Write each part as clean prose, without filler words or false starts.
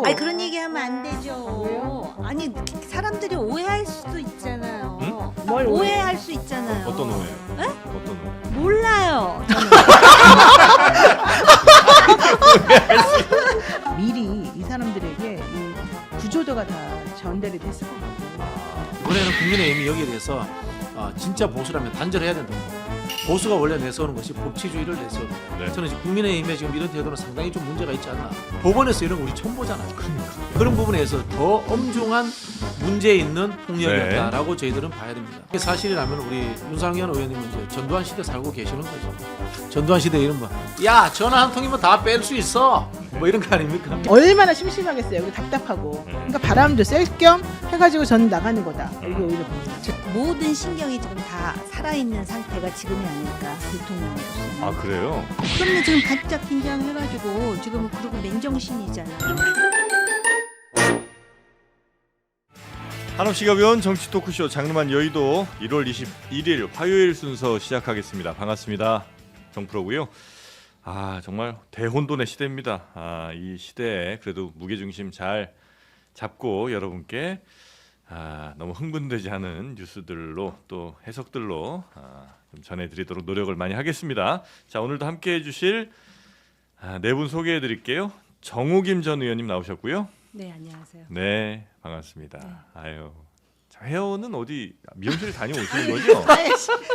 아니 그런 얘기하면 안 되죠. 왜요? 아니 사람들이 오해할 수도 있잖아요. 응? 뭘 오해할 수 있잖아요. 어떤 오해요? 에? 어떤 오해? 몰라요. 저는. 미리 이 사람들에게 이 구조도가 다 전달이 됐을 것 같고. 이번에는 국민의힘이 여기에 대해서 진짜 보수라면 단절해야 된다. 보수가 원래 내세우는 것이 법치주의를 내세웁니다. 네. 저는 지금 국민의힘의 지금 이런 태도는 상당히 좀 문제가 있지 않나. 법원에서 이런 거 우리 처음 보잖아요. 그런 부분에서 더 엄중한 문제 있는 폭력이었다라고 저희들은 봐야 됩니다. 이게 사실이라면 우리 윤상현 의원님은 이제 전두환 시대 살고 계시는 거죠. 전두환 시대 이런 거. 야 전화 한 통이면 다 뺄 수 있어. 뭐 이런 거 아닙니까? 얼마나 심심하겠어요. 여기 답답하고. 그러니까 바람도 쐴 겸 해가지고 저는 나가는 거다. 이게 오히려 보입니다. 모든 신경이 지금 다 살아있는 상태가 지금이 아닐까 대통령으로서. 아 그래요? 그러면 지금 바짝 긴장해가지고 지금 그러고 맨정신이잖아요. 한없이가 배운 정치 토크쇼 장르만 여의도 1월 21일 화요일 순서 시작하겠습니다. 반갑습니다. 정프로고요. 정말 대혼돈의 시대입니다. 이 시대에 그래도 무게중심 잘 잡고 여러분께 너무 흥분되지 않은 뉴스들로 또 해석들로 좀 전해드리도록 노력을 많이 하겠습니다. 자, 오늘도 함께해 주실 네 분 소개해 드릴게요. 정우김 전 의원님 나오셨고요. 네 안녕하세요. 네, 반갑습니다. 네. 아유, 자, 회원은 어디 미용실 다녀오시는 거죠?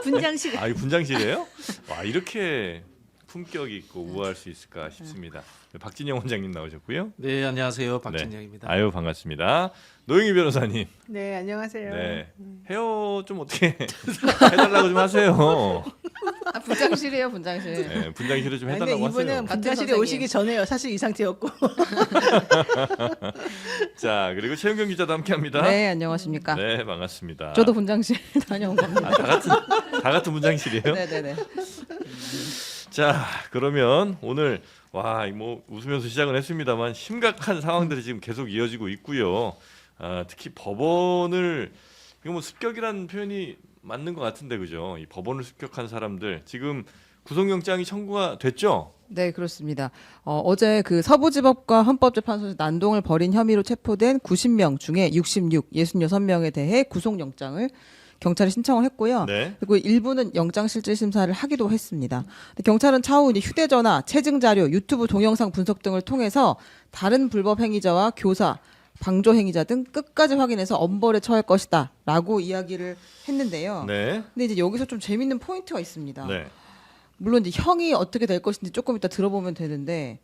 분장실. 이 분장실이에요? 와, 이렇게 품격 있고 우아할 수 있을까 싶습니다. 박진영 원장님 나오셨고요. 네 안녕하세요 박진영입니다. 아유, 반갑습니다. 노영희 변호사님. 네, 안녕하세요. 네, 헤어 좀 어떻게 해달라고 좀 하세요. 분장실이에요, 분장실. 네, 분장실을 좀 근데 해달라고 이분은 하세요. 분장실에 선생님. 오시기 전에요. 사실 이 상태였고. 자, 그리고 최은경 기자도 함께합니다. 네, 안녕하십니까. 네, 반갑습니다. 저도 분장실 다녀온 겁니다. 다 같은 분장실이에요? 네네네. 자, 그러면 오늘 뭐 웃으면서 시작은 했습니다만 심각한 상황들이 지금 계속 이어지고 있고요. 특히 법원을 이거 뭐 습격이라는 표현이 맞는 것 같은데 그죠? 이 법원을 습격한 사람들 지금 구속영장이 청구가 됐죠? 네, 그렇습니다. 어제 그 서부지법과 헌법재판소에서 난동을 벌인 혐의로 체포된 90명 중에 66명에 대해 구속영장을 경찰에 신청을 했고요. 네. 그리고 일부는 영장실질심사를 하기도 했습니다. 근데 경찰은 차후 이제 휴대전화, 체증자료, 유튜브 동영상 분석 등을 통해서 다른 불법 행위자와 교사, 방조 행위자 등 끝까지 확인해서 엄벌에 처할 것이다라고 이야기를 했는데요. 네. 근데 이제 여기서 좀 재밌는 포인트가 있습니다. 네. 물론 이제 형이 어떻게 될 것인지 조금 이따 들어보면 되는데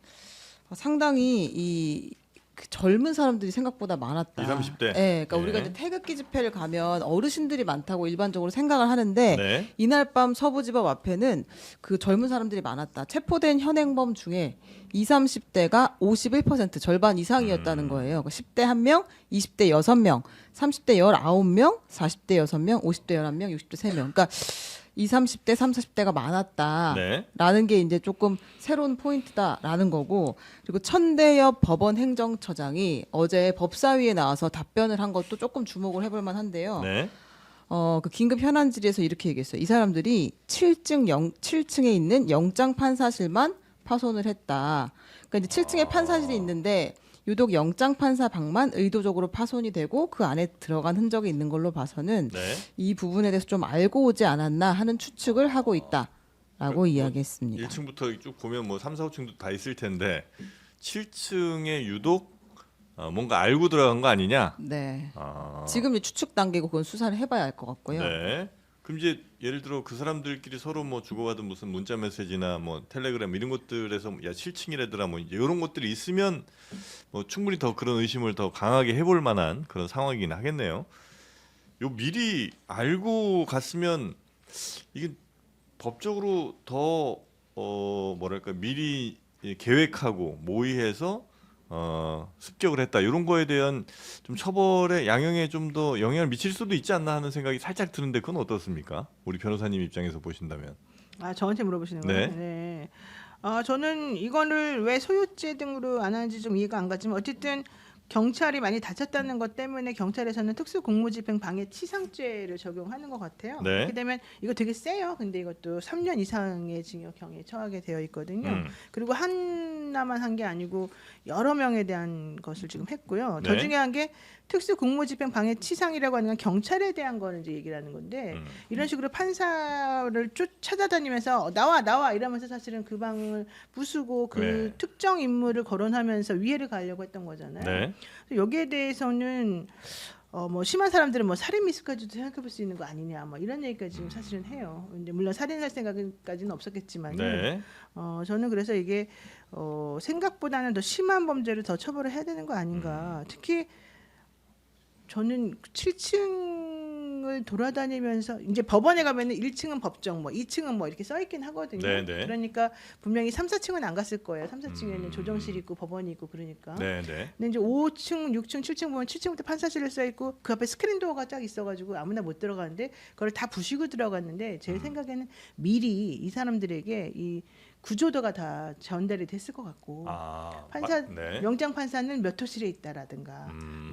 상당히 그 젊은 사람들이 생각보다 많았다. 20, 30대. 네, 그러니까 네. 우리가 이제 태극기 집회를 가면 어르신들이 많다고 일반적으로 생각을 하는데 네. 이날 밤 서부지법 앞에는 그 젊은 사람들이 많았다. 체포된 현행범 중에 20, 30대가 51% 절반 이상이었다는 거예요. 그러니까 10대 1명, 20대 6명, 30대 19명, 40대 6명, 50대 11명, 60대 3명. 그러니까 20, 30대, 30, 40대가 많았다라는 네. 게 이제 조금 새로운 포인트다라는 거고, 그리고 천대엽 법원 행정처장이 어제 법사위에 나와서 답변을 한 것도 조금 주목을 해볼 만한데요. 네. 그 긴급 현안 질의에서 이렇게 얘기했어요. 이 사람들이 7층에 있는 영장 판사실만 파손을 했다. 그러니까 이제 7층에 판사실이 있는데 유독 영장 판사 방만 의도적으로 파손이 되고 그 안에 들어간 흔적이 있는 걸로 봐서는 네. 이 부분에 대해서 좀 알고 오지 않았나 하는 추측을 하고 있다라고 이야기했습니다. 1층부터 쭉 보면 뭐 3, 4, 5층도 다 있을 텐데 7층에 유독 뭔가 알고 들어간 거 아니냐? 네. 아. 지금 이제 추측 단계고 그건 수사를 해봐야 할 것 같고요. 네. 그럼 이제 예를 들어 그 사람들끼리 서로 뭐 주고받은 무슨 문자 메시지나 뭐 텔레그램 이런 것들에서 야 7층이라더라 뭐 이런 것들이 있으면 뭐 충분히 더 그런 의심을 더 강하게 해볼 만한 그런 상황이긴 하겠네요. 요 미리 알고 갔으면 이게 법적으로 더 뭐랄까 미리 계획하고 모의해서 습격을 했다 이런 거에 대한 좀 처벌의 양형에 좀 더 영향을 미칠 수도 있지 않나 하는 생각이 살짝 드는데 그건 어떻습니까? 우리 변호사님 입장에서 보신다면. 저한테 물어보시는 네. 거예요? 네. 저는 이거를 왜 소유죄 등으로 안 하는지 좀 이해가 안 가지만 어쨌든 경찰이 많이 다쳤다는 것 때문에 경찰에서는 특수공무집행 방해치상죄를 적용하는 것 같아요. 네. 그렇게 되면 이거 되게 세요. 근데 이것도 3년 이상의 징역형에 처하게 되어 있거든요. 그리고 한 하나만 한 게 아니고 여러 명에 대한 것을 지금 했고요. 더 네. 중요한 게 특수공무집행 방해치상이라고 하는 건 경찰에 대한 거는 이제 얘기를 하는 건데 이런 식으로 판사를 찾아다니면서 나와 이러면서 사실은 그 방을 부수고 그 네. 특정 인물을 거론하면서 위해를 가하려고 했던 거잖아요. 네. 여기에 대해서는 뭐 심한 사람들은 뭐 살인 미수까지도 생각해볼 수 있는 거 아니냐 뭐 이런 얘기까지 지금 사실은 해요. 근데 물론 살인할 생각까지는 없었겠지만 네. 저는 그래서 이게 생각보다는 더 심한 범죄를 더 처벌을 해야 되는 거 아닌가. 특히 저는 7층을 돌아다니면서 이제 법원에 가면은 1층은 법정, 뭐 2층은 뭐 이렇게 써 있긴 하거든요. 네, 네. 그러니까 분명히 3, 4층은 안 갔을 거예요. 3, 4층에는 조정실 있고 법원이 있고 그러니까. 네, 네. 근데 이제 5층, 6층, 7층 보면 7층부터 판사실을 써 있고 그 앞에 스크린 도어가 쫙 있어가지고 아무나 못 들어가는데 그걸 다 부시고 들어갔는데 제 생각에는 미리 이 사람들에게 이 구조도가 다 전달이 됐을 것 같고 판사 네. 영장 판사는 몇 호실에 있다라든가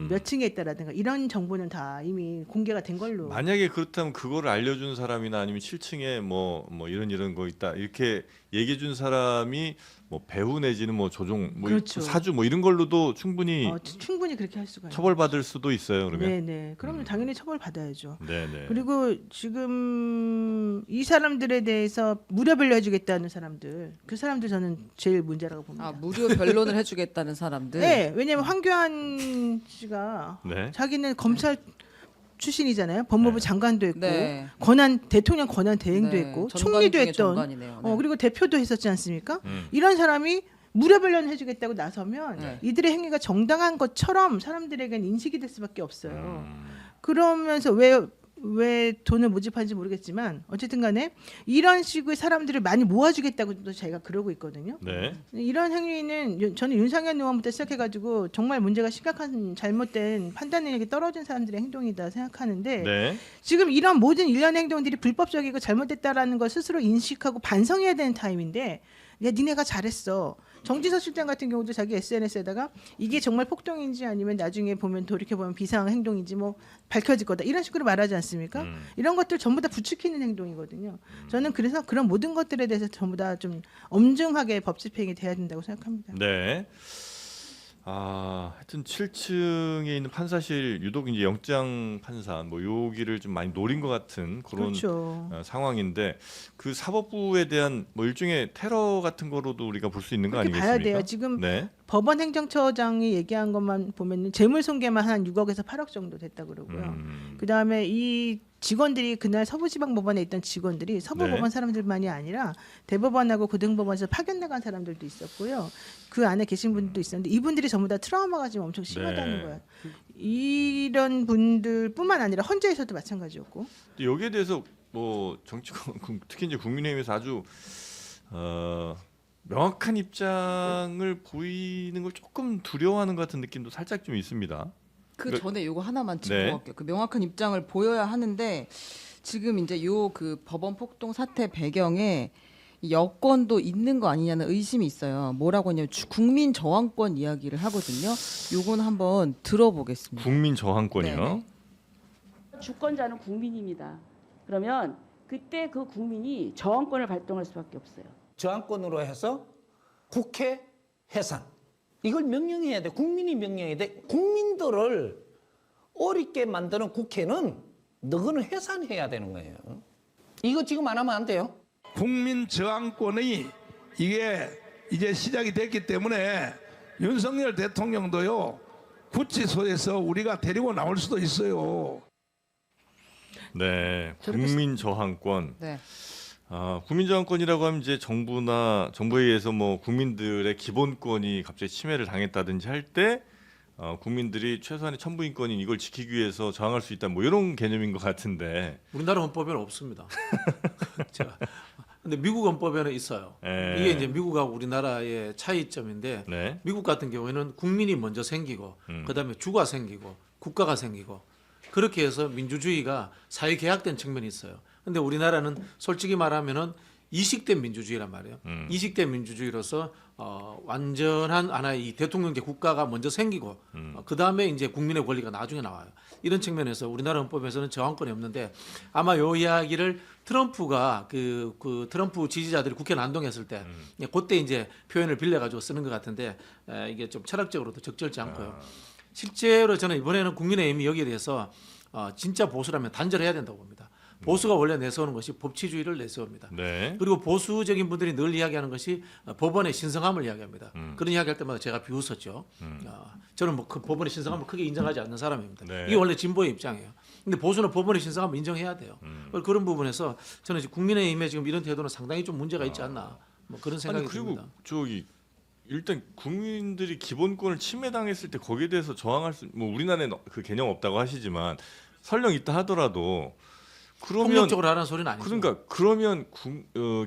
몇 층에 있다라든가 이런 정보는 다 이미 공개가 된 걸로. 만약에 그렇다면 그거를 알려준 사람이나 아니면 7층에 뭐 이런 거 있다 이렇게 얘기해 준 사람이 뭐 배우 내지는 뭐 조종 뭐 그렇죠. 사주 뭐 이런 걸로도 충분히 충분히 그렇게 할 수가 있어요. 처벌받을 수도 있어요. 그러면. 네네. 그러면 당연히 처벌 받아야죠. 네네. 그리고 지금 이 사람들에 대해서 무료 변론해주겠다는 사람들, 그 사람들 저는 제일 문제라고 봅니다. 무료 변론을 해주겠다는 사람들. 네, 왜냐하면 황교안 씨가 네. 자기는 검찰 출신이잖아요. 법무부 네. 장관도 했고, 네. 대통령 권한 대행도 네, 했고, 전관 총리도 중에 했던, 전관이네요. 네. 그리고 대표도 했었지 않습니까? 이런 사람이 무료 변론 해주겠다고 나서면 네. 이들의 행위가 정당한 것처럼 사람들에게는 인식이 될 수밖에 없어요. 그러면서 왜 돈을 모집하는지 모르겠지만 어쨌든 간에 이런 식의 사람들을 많이 모아주겠다고 제가 그러고 있거든요. 네. 이런 행위는 저는 윤상현 의원부터 시작해가지고 정말 문제가 심각한 잘못된 판단력이 떨어진 사람들의 행동이다 생각하는데 네. 지금 이런 모든 일련의 행동들이 불법적이고 잘못됐다라는 걸 스스로 인식하고 반성해야 되는 타임인데 야 니네가 잘했어. 정진석 실장 같은 경우도 자기 SNS에다가 이게 정말 폭동인지 아니면 나중에 보면 돌이켜보면 비상 행동인지 뭐 밝혀질 거다 이런 식으로 말하지 않습니까? 이런 것들 전부 다 부추기는 행동이거든요. 저는 그래서 그런 모든 것들에 대해서 전부 다 좀 엄중하게 법 집행이 돼야 된다고 생각합니다. 네. 하여튼 7층에 있는 판사실 유독 이제 영장 판사 뭐 여기를 좀 많이 노린 것 같은 그런 그렇죠. 상황인데 그 사법부에 대한 뭐 일종의 테러 같은 거로도 우리가 볼 수 있는 거 그렇게 아니겠습니까? 봐야 돼요. 지금 네. 법원 행정처장이 얘기한 것만 보면 재물손괴만 한 6억에서 8억 정도 됐다 그러고요. 그다음에 이 직원들이 그날 서부지방법원에 있던 직원들이 서부법원 네. 사람들만이 아니라 대법원하고 고등법원에서 파견 나간 사람들도 있었고요. 그 안에 계신 분들도 있었는데 이분들이 전부 다 트라우마가 지금 엄청 심하다는 네. 거예요. 이런 분들뿐만 아니라 헌재에서도 마찬가지였고. 근데 여기에 대해서 뭐 정치권 특히 이제 국민의힘에서 아주 명확한 입장을 보이는 걸 조금 두려워하는 것 같은 느낌도 살짝 좀 있습니다. 그 그- 전에 요거 하나만 짚고 네. 갈게요. 그 명확한 입장을 보여야 하는데 지금 이제 요 그 법원 폭동 사태 배경에 이 여권도 있는 거 아니냐는 의심이 있어요. 뭐라고 하냐면 국민 저항권 이야기를 하거든요. 요건 한번 들어보겠습니다. 국민 저항권이요. 네네. 주권자는 국민입니다. 그러면 그때 그 국민이 저항권을 발동할 수밖에 없어요. 저항권으로 해서 국회 해산. 이걸 명령해야 돼. 국민이 명령해야 돼. 국민들을 어렵게 만드는 국회는 너희는 해산해야 되는 거예요. 이거 지금 안 하면 안 돼요. 국민 저항권이 이게 이제 시작이 됐기 때문에 윤석열 대통령도요 구치소에서 우리가 데리고 나올 수도 있어요. 네, 국민 저항권. 네. 국민 저항권이라고 하면 이제 정부에 의해서 뭐 국민들의 기본권이 갑자기 침해를 당했다든지 할 때 국민들이 최소한의 천부인권인 이걸 지키기 위해서 저항할 수 있다 뭐 이런 개념인 것 같은데. 우리나라 헌법에는 없습니다. 근데 미국 헌법에는 있어요. 네. 이게 이제 미국하고 우리나라의 차이점인데 네. 미국 같은 경우에는 국민이 먼저 생기고 그다음에 주가 생기고 국가가 생기고 그렇게 해서 민주주의가 사회 계약된 측면이 있어요. 근데 우리나라는 솔직히 말하면은 이식된 민주주의란 말이에요. 이식된 민주주의로서 완전한 하나의 이 대통령제 국가가 먼저 생기고 그 다음에 이제 국민의 권리가 나중에 나와요. 이런 측면에서 우리나라 헌법에서는 저항권이 없는데 아마 요 이야기를 트럼프가 그 트럼프 지지자들이 국회 난동했을 때 그때 이제 표현을 빌려가지고 쓰는 것 같은데 이게 좀 철학적으로도 적절치 않고요. 실제로 저는 이번에는 국민의힘이 여기에 대해서 진짜 보수라면 단절해야 된다고 봅니다. 보수가 원래 내세우는 것이 법치주의를 내세웁니다. 네. 그리고 보수적인 분들이 늘 이야기하는 것이 법원의 신성함을 이야기합니다. 그런 이야기할 때마다 제가 비웃었죠. 저는 뭐 그 법원의 신성함을 크게 인정하지 않는 사람입니다. 네. 이게 원래 진보의 입장이에요. 근데 보수는 법원의 신성함을 인정해야 돼요. 그런 부분에서 저는 지금 국민의힘의 지금 이런 태도는 상당히 좀 문제가 있지 않나 뭐 그런 생각이 아니 그리고 듭니다. 저기 일단 국민들이 기본권을 침해당했을 때 거기에 대해서 저항할 수 뭐 우리나라에는 그 개념 없다고 하시지만 설령 있다 하더라도 그러면 폭력적으로 하라는 소리는 아니죠. 그러니까 그러면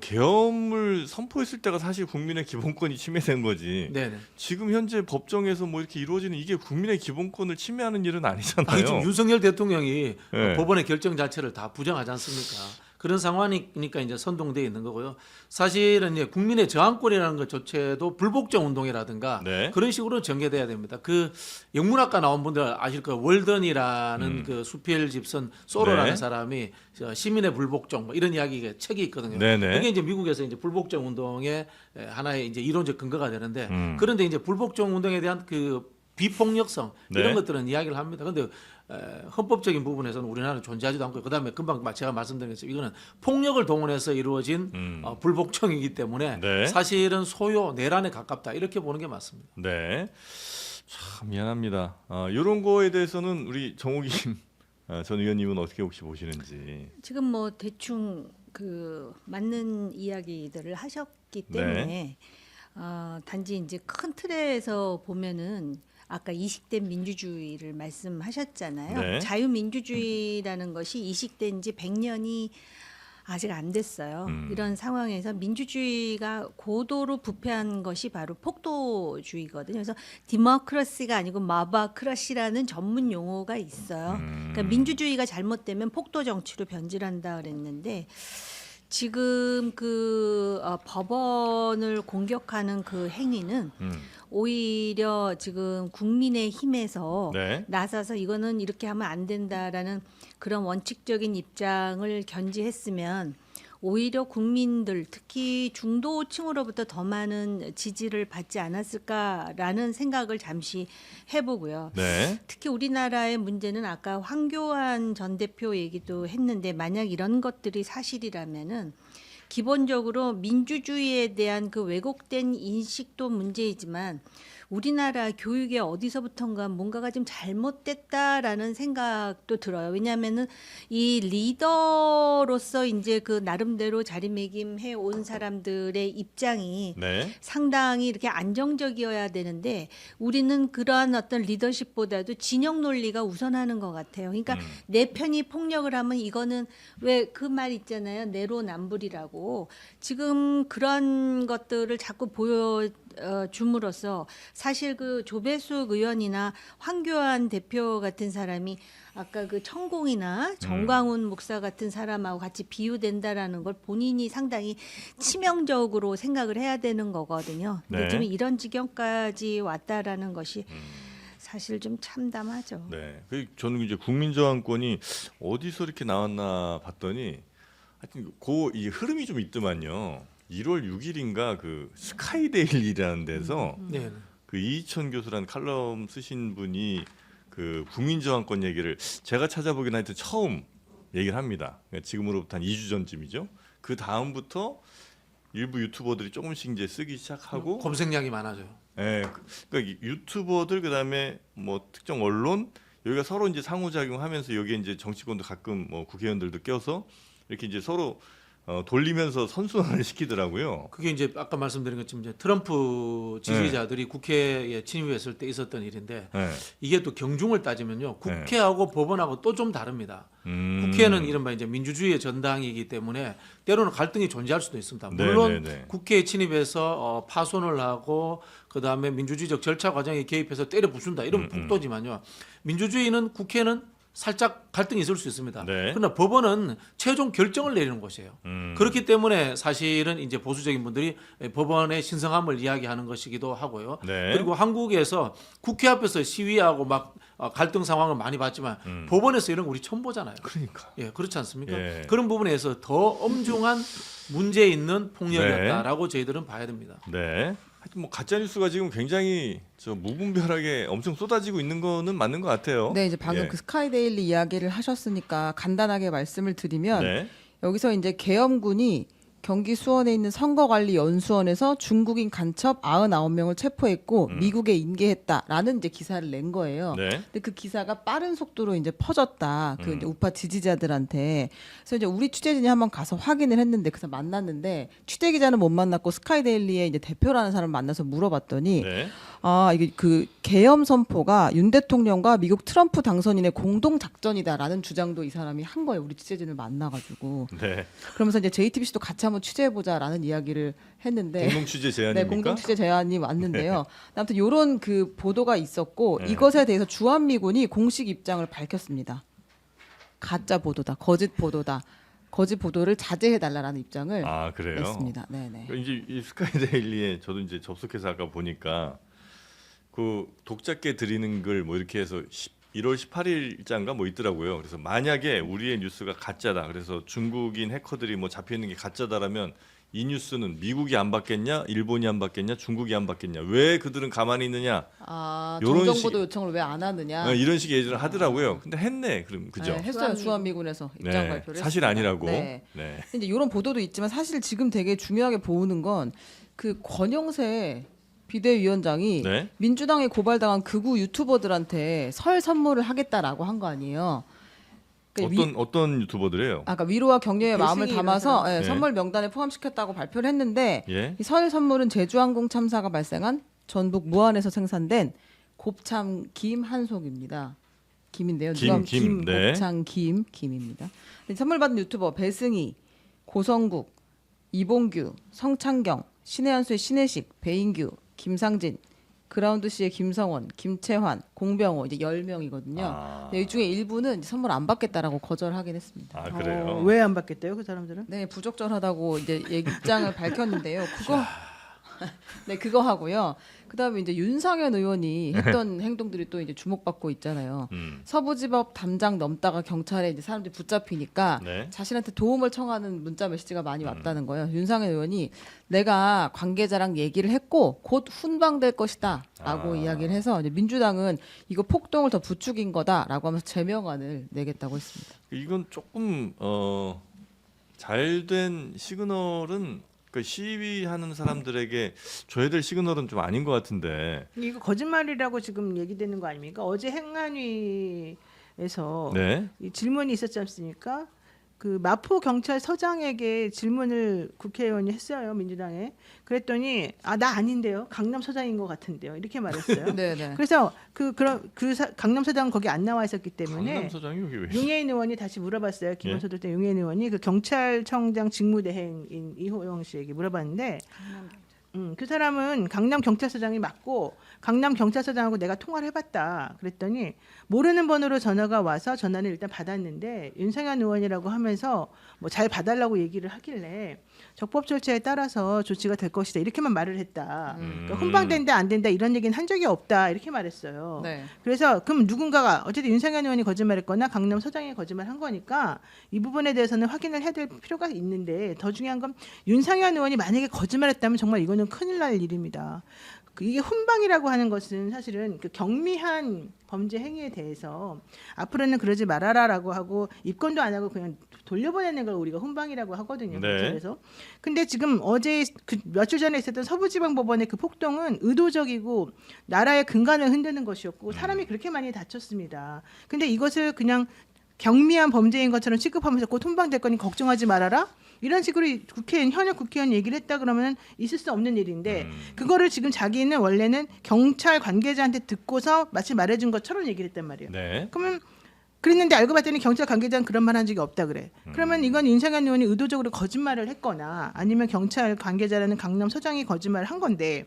계엄을 선포했을 때가 사실 국민의 기본권이 침해된 거지. 네네. 지금 현재 법정에서 뭐 이렇게 이루어지는 이게 국민의 기본권을 침해하는 일은 아니잖아요. 아니, 지금 윤석열 대통령이 네. 법원의 결정 자체를 다 부정하지 않습니까? 그런 상황이니까 이제 선동되어 있는 거고요. 사실은 이제 국민의 저항권이라는 것 자체도 불복종 운동이라든가 네. 그런 식으로 전개돼야 됩니다. 그 영문학과 나온 분들 아실 거예요. 월던이라는 그 수필 집선 소로라는 네. 사람이 시민의 불복종 뭐 이런 이야기가 책이 있거든요. 네네. 그게 이제 미국에서 이제 불복종 운동의 하나의 이제 이론적 근거가 되는데 그런데 이제 불복종 운동에 대한 그 비폭력성 네. 이런 것들은 이야기를 합니다. 그런데 헌법적인 부분에서는 우리나라는 존재하지도 않고 그다음에 금방 제가 말씀드린 것처럼 이거는 폭력을 동원해서 이루어진 불복종이기 때문에 네. 사실은 소요 내란에 가깝다 이렇게 보는 게 맞습니다. 네. 참 미안합니다. 이런 거에 대해서는 우리 정호김 전 의원님은 어떻게 혹시 보시는지. 지금 뭐 대충 그 맞는 이야기들을 하셨기 때문에 단지 이제 큰 틀에서 보면은 아까 이식된 민주주의를 말씀하셨잖아요. 네. 자유민주주의라는 것이 이식된 지 100년이 아직 안 됐어요. 이런 상황에서 민주주의가 고도로 부패한 것이 바로 폭도주의거든요. 그래서 디모크라시가 아니고 마바크라시라는 전문 용어가 있어요. 그러니까 민주주의가 잘못되면 폭도 정치로 변질한다 그랬는데 지금 그 법원을 공격하는 그 행위는 오히려 지금 국민의힘에서 네. 나서서 이거는 이렇게 하면 안 된다라는 그런 원칙적인 입장을 견지했으면 오히려 국민들 특히 중도층으로부터 더 많은 지지를 받지 않았을까라는 생각을 잠시 해보고요. 네. 특히 우리나라의 문제는 아까 황교안 전 대표 얘기도 했는데 만약 이런 것들이 사실이라면은 기본적으로 민주주의에 대한 그 왜곡된 인식도 문제이지만 우리나라 교육에 어디서부턴가 뭔가가 좀 잘못됐다라는 생각도 들어요. 왜냐하면은 이 리더로서 이제 그 나름대로 자리매김해 온 사람들의 입장이 네. 상당히 이렇게 안정적이어야 되는데 우리는 그러한 어떤 리더십보다도 진영 논리가 우선하는 것 같아요. 그러니까 내 편이 폭력을 하면 이거는 왜 그 말 있잖아요. 내로남불이라고. 지금 그런 것들을 자꾸 줌으로써 사실 그 조배숙 의원이나 황교안 대표 같은 사람이 아까 그 천공이나 정광훈 목사 같은 사람하고 같이 비유된다라는 걸 본인이 상당히 치명적으로 생각을 해야 되는 거거든요. 근데 네. 지금 이런 지경까지 왔다라는 것이 사실 좀 참담하죠. 네. 저는 이제 국민저항권이 어디서 이렇게 나왔나 봤더니 하여튼 이 흐름이 좀 있더만요. 1월 6일인가 그 스카이데일리라는 데서 네. 그 이희천 교수라는 칼럼 쓰신 분이 그 국민저항권 얘기를 제가 찾아보긴 하여튼 처음 얘기를 합니다. 그러니까 지금으로부터 한 2주 전쯤이죠. 그 다음부터 일부 유튜버들이 조금씩 이제 쓰기 시작하고 검색량이 많아져요. 예, 그러니까 유튜버들 그다음에 뭐 특정 언론 여기가 서로 이제 상호작용하면서 여기에 이제 정치권도 가끔 뭐 국회의원들도 껴서 이렇게 이제 서로 돌리면서 선순환을 시키더라고요. 그게 이제 아까 말씀드린 것처럼 이제 트럼프 지지자들이 국회에 침입했을 때 있었던 일인데 네. 이게 또 경중을 따지면요 국회하고 법원하고 또 좀 다릅니다. 음. 국회는 이른바 이제 민주주의의 전당이기 때문에 때로는 갈등이 존재할 수도 있습니다. 네, 물론 네, 네. 국회에 침입해서 파손을 하고 그 다음에 민주주의적 절차 과정에 개입해서 때려 부순다 이런 폭도지만요. 민주주의는 국회는 살짝 갈등이 있을 수 있습니다. 네. 그러나 법원은 최종 결정을 내리는 곳이에요. 그렇기 때문에 사실은 이제 보수적인 분들이 법원의 신성함을 이야기하는 것이기도 하고요. 네. 그리고 한국에서 국회 앞에서 시위하고 막 갈등 상황을 많이 봤지만 법원에서 이런 거 우리 처음 보잖아요. 그러니까. 예, 그렇지 않습니까? 예. 그런 부분에서 더 엄중한 문제 있는 폭력이었다라고 저희들은 봐야 됩니다. 네. 하여튼 뭐 가짜 뉴스가 지금 굉장히 무분별하게 엄청 쏟아지고 있는 거는 맞는 것 같아요. 네, 이제 방금 예. 그 스카이데일리 이야기를 하셨으니까 간단하게 말씀을 드리면 네. 여기서 이제 계엄군이 경기 수원에 있는 선거관리연수원에서 중국인 간첩 99명을 체포했고 미국에 인계했다라는 이제 기사를 낸 거예요. 네. 근데 그 기사가 빠른 속도로 이제 퍼졌다. 그 이제 우파 지지자들한테. 그래서 이제 우리 취재진이 한번 가서 확인을 했는데 그래서 만났는데 취재 기자는 못 만났고 스카이데일리의 이제 대표라는 사람을 만나서 물어봤더니 네. 아, 이게 그 계엄 선포가 윤 대통령과 미국 트럼프 당선인의 공동 작전이다라는 주장도 이 사람이 한 거예요. 우리 취재진을 만나가지고. 네. 그러면서 이제 JTBC도 같이 한번 취재해보자라는 이야기를 했는데. 공동 취재 제안입니까? 네, 공동 취재 제안이 왔는데요. 아무튼 이런 그 보도가 있었고 네. 이것에 대해서 주한미군이 공식 입장을 밝혔습니다. 가짜 보도다, 거짓 보도다. 거짓 보도를 자제해달라는 입장을 아, 그래요? 냈습니다. 네네. 이제 이 스카이데일리에 저도 이제 접속해서 아까 보니까 그 독자께 드리는 걸 뭐 이렇게 해서 1월 18일자인가 뭐 있더라고요. 그래서 만약에 우리의 뉴스가 가짜다. 그래서 중국인 해커들이 뭐 잡혀 있는 게 가짜다라면 이 뉴스는 미국이 안 받겠냐, 일본이 안 받겠냐, 중국이 안 받겠냐. 왜 그들은 가만히 있느냐? 아, 요런 정정보도 식- 요청을 왜 안 하느냐? 이런 식의 예전을 하더라고요. 근데 했네. 그럼 그죠? 네, 했어요. 주한미군에서 입장 네, 발표를 사실 했습니다. 아니라고. 네. 네. 근데 이런 보도도 있지만 사실 지금 되게 중요하게 보는 건 그 권영세 비대위원장이 네. 민주당에 고발당한 극우 유튜버들한테 설 선물을 하겠다라고 한 거 아니에요. 그러니까 어떤 유튜버들이에요? 아까 위로와 격려의 마음을 배승희 담아서 네. 선물 명단에 포함시켰다고 발표를 했는데 예. 이 설 선물은 제주항공 참사가 발생한 전북 무안에서 생산된 곱창 김 한 속입니다. 김인데요. 김, 네. 곱창 김입니다. 선물 받은 유튜버 배승희, 고성국, 이봉규, 성창경, 신의 한수의 신혜식, 배인규, 김상진, 그라운드 씨의 김성원, 김채환, 공병호 이제 10명이거든요. 아. 이 중에 일부는 이제 선물 안 받겠다라고 거절하긴 했습니다. 아, 그래요. 왜 안 받겠대요, 그 사람들은? 네, 부적절하다고 이제 입장을 밝혔는데요. 네, 그거 하고요. 그다음에 이제 윤상현 의원이 했던 행동들이 또 이제 주목받고 있잖아요. 서부지법 담장 넘다가 경찰에 이제 사람들이 붙잡히니까 네. 자신한테 도움을 청하는 문자 메시지가 많이 왔다는 거예요. 윤상현 의원이 내가 관계자랑 얘기를 했고 곧 훈방될 것이다라고 이야기를 해서 이제 민주당은 이거 폭동을 더 부추긴 거다라고 하면서 제명안을 내겠다고 했습니다. 이건 조금 잘된 시그널은 그 시위하는 사람들에게 줘야 될 시그널은 좀 아닌 것 같은데. 이거 거짓말이라고 지금 얘기되는 거 아닙니까? 어제 행안위에서 네. 이 질문이 있었지 않습니까? 그 마포 경찰서장에게 질문을 국회의원이 했어요, 민주당에. 그랬더니 아, 나 아닌데요, 강남서장인 것 같은데요, 이렇게 말했어요. 네네. 그래서 강남서장은 거기 안 나와 있었기 때문에 강남서장이 여기 왜? 윤혜인 의원이 다시 물어봤어요. 기본소득 때 윤혜인 의원이 그 경찰청장 직무대행인 이호영 씨에게 물어봤는데, 그 사람은 강남 경찰서장이 맞고 강남 경찰서장하고 내가 통화를 해봤다. 그랬더니 모르는 번호로 전화가 와서 전화를 일단 받았는데 윤상현 의원이라고 하면서 뭐 잘 봐달라고 얘기를 하길래 적법 절차에 따라서 조치가 될 것이다 이렇게만 말을 했다. 그러니까 훈방된다 안 된다 이런 얘기는 한 적이 없다 이렇게 말했어요. 네. 그래서 그럼 누군가가 어쨌든 윤상현 의원이 거짓말했거나 강남 서장이 거짓말한 거니까 이 부분에 대해서는 확인을 해야 될 필요가 있는데 더 중요한 건 윤상현 의원이 만약에 거짓말했다면 정말 이거는 큰일 날 일입니다. 이게 훈방이라고 하는 것은 사실은 그 경미한 범죄 행위에 대해서 앞으로는 그러지 말아라라고 하고 입건도 안 하고 그냥 돌려보내는 걸 우리가 훈방이라고 하거든요. 네. 그래서 근데 지금 어제 그 며칠 전에 있었던 서부지방법원의 그 폭동은 의도적이고 나라의 근간을 흔드는 것이었고 사람이 그렇게 많이 다쳤습니다. 근데 이것을 그냥 경미한 범죄인 것처럼 취급하면서 곧 훈방될 거니 걱정하지 말아라. 이런 식으로 현역 국회의원 얘기를 했다 그러면 있을 수 없는 일인데 그거를 지금 자기는 원래는 경찰 관계자한테 듣고서 마치 말해준 것처럼 얘기를 했단 말이에요. 네. 그러면 그랬는데 알고 봤더니 경찰 관계자는 그런 말 한 적이 없다 그래. 그러면 이건 윤상현 의원이 의도적으로 거짓말을 했거나 아니면 경찰 관계자라는 강남 서장이 거짓말을 한 건데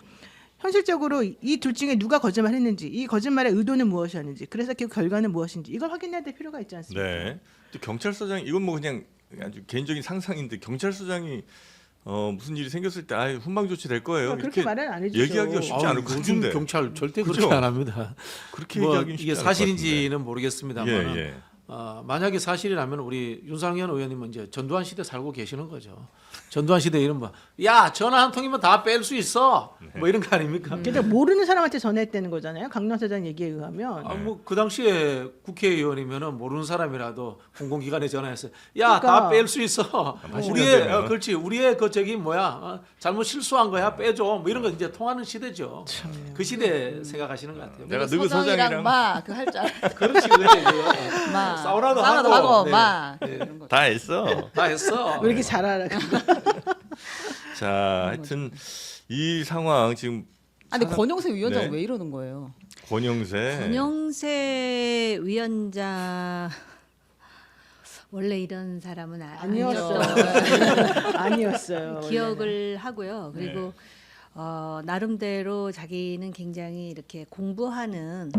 현실적으로 이 둘 중에 누가 거짓말했는지, 이 거짓말의 의도는 무엇이었는지, 그래서 그 결과는 무엇인지 이걸 확인해야 될 필요가 있지 않습니까? 네. 또 경찰서장 이건 뭐 그냥 아주 개인적인 상상인데 경찰서장이 무슨 일이 생겼을 때 훈방 조치 될 거예요. 그러니까 그렇게 이렇게 말은 안 해주죠. 얘기하기가 쉽지 않을 것 요즘 같은데. 경찰 절대 그죠? 그렇게 안 합니다. 그렇게 뭐 얘기하기는 쉽지 이게 않을 것 같은데. 사실인지는 모르겠습니다만 예. 만약에 사실이라면 우리 윤상현 의원님은 이제 전두환 시대 살고 계시는 거죠. 전두환 시대 이런 야 전화 한 통이면 다 뺄 수 있어. 뭐 이런 거 아닙니까? 근데 모르는 사람한테 전화했다는 거잖아요. 강남 사장 얘기에 의하면. 뭐 그 당시에 국회의원이면은 모르는 사람이라도 공공기관에 전화해서 야 다 그러니까. 뺄 수 있어. 80년대면. 우리의 그렇지 우리의 그 저기 잘못 실수한 거야 빼줘. 뭐 이런 거 이제 통하는 시대죠. 그 시대 생각하시는 것 같아요. 내가 느그 서장이랑 마그할 줄 알아. 그렇지 그래. 마 싸우라도 싸우라도 하고, 하고 네. 마 네. 이런 거. 다 했어. 다 했어. 왜 이렇게 잘 알아? 자, 하여튼 이 상황 지금 아니 권영세 위원장 네. 은 왜 이러는 거예요? 권영세 권영세 위원장 원래 이런 사람은 아니었어. 아니었어요. 기억을 하고요. 그리고 나름대로 자기는 굉장히 이렇게 공부하는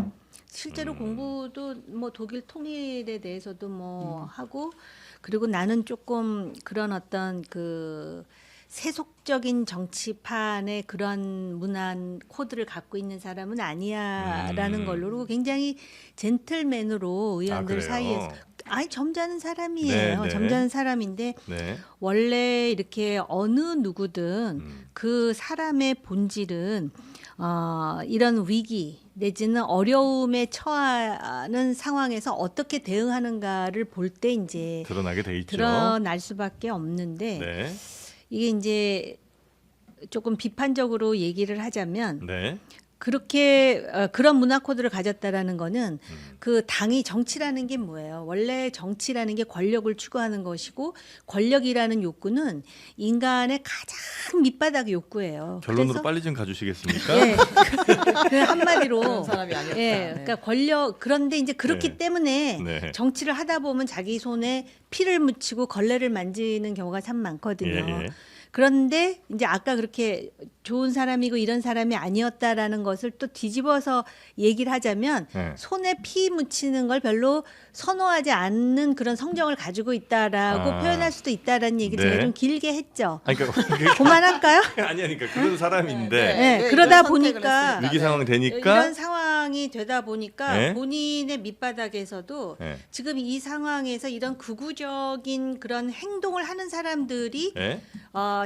실제로 공부도 뭐 독일 통일에 대해서도 뭐 하고 그리고 나는 조금 그런 어떤 그 세속적인 정치판의 그런 문안 코드를 갖고 있는 사람은 아니야라는 걸로 그리고 굉장히 젠틀맨으로 의원들 그래요? 사이에서 점잖은 사람이에요. 네. 점잖은 사람인데 네. 원래 이렇게 어느 누구든 그 사람의 본질은 이런 위기 내지는 어려움에 처하는 상황에서 어떻게 대응하는가를 볼 때 이제 드러나게 돼 있죠. 드러날 수밖에 없는데 네. 이게 이제 조금 비판적으로 얘기를 하자면 네. 그렇게 그런 문화 코드를 가졌다라는 거는 그 당이 정치라는 게 뭐예요? 원래 정치라는 게 권력을 추구하는 것이고 권력이라는 욕구는 인간의 가장 밑바닥의 욕구예요. 결론으로 그래서 빨리 좀 가주시겠습니까? 예, 그 한마디로 그런 사람이 아니었다. 예, 네. 그러니까 권력 그런데 이제 그렇기 네. 때문에 네. 정치를 하다 보면 자기 손에 피를 묻히고 걸레를 만지는 경우가 참 많거든요. 예. 그런데 이제 아까 그렇게 좋은 사람이고 이런 사람이 아니었다라는 것을 또 뒤집어서 얘기를 하자면 네. 손에 피 묻히는 걸 별로 선호하지 않는 그런 성정을 가지고 있다라고 표현할 수도 있다라는 얘기를 네. 제가 좀 길게 했죠. 그러니까 그만할까요? 아니 그러니까 그런 사람인데 네, 네, 그러다 이런 선택을 보니까 했습니다. 위기 상황 이런 되니까 상황이 되다 보니까 네. 본인의 밑바닥에서도 네. 지금 이 상황에서 이런 극우적인 그런 행동을 하는 사람들이 네.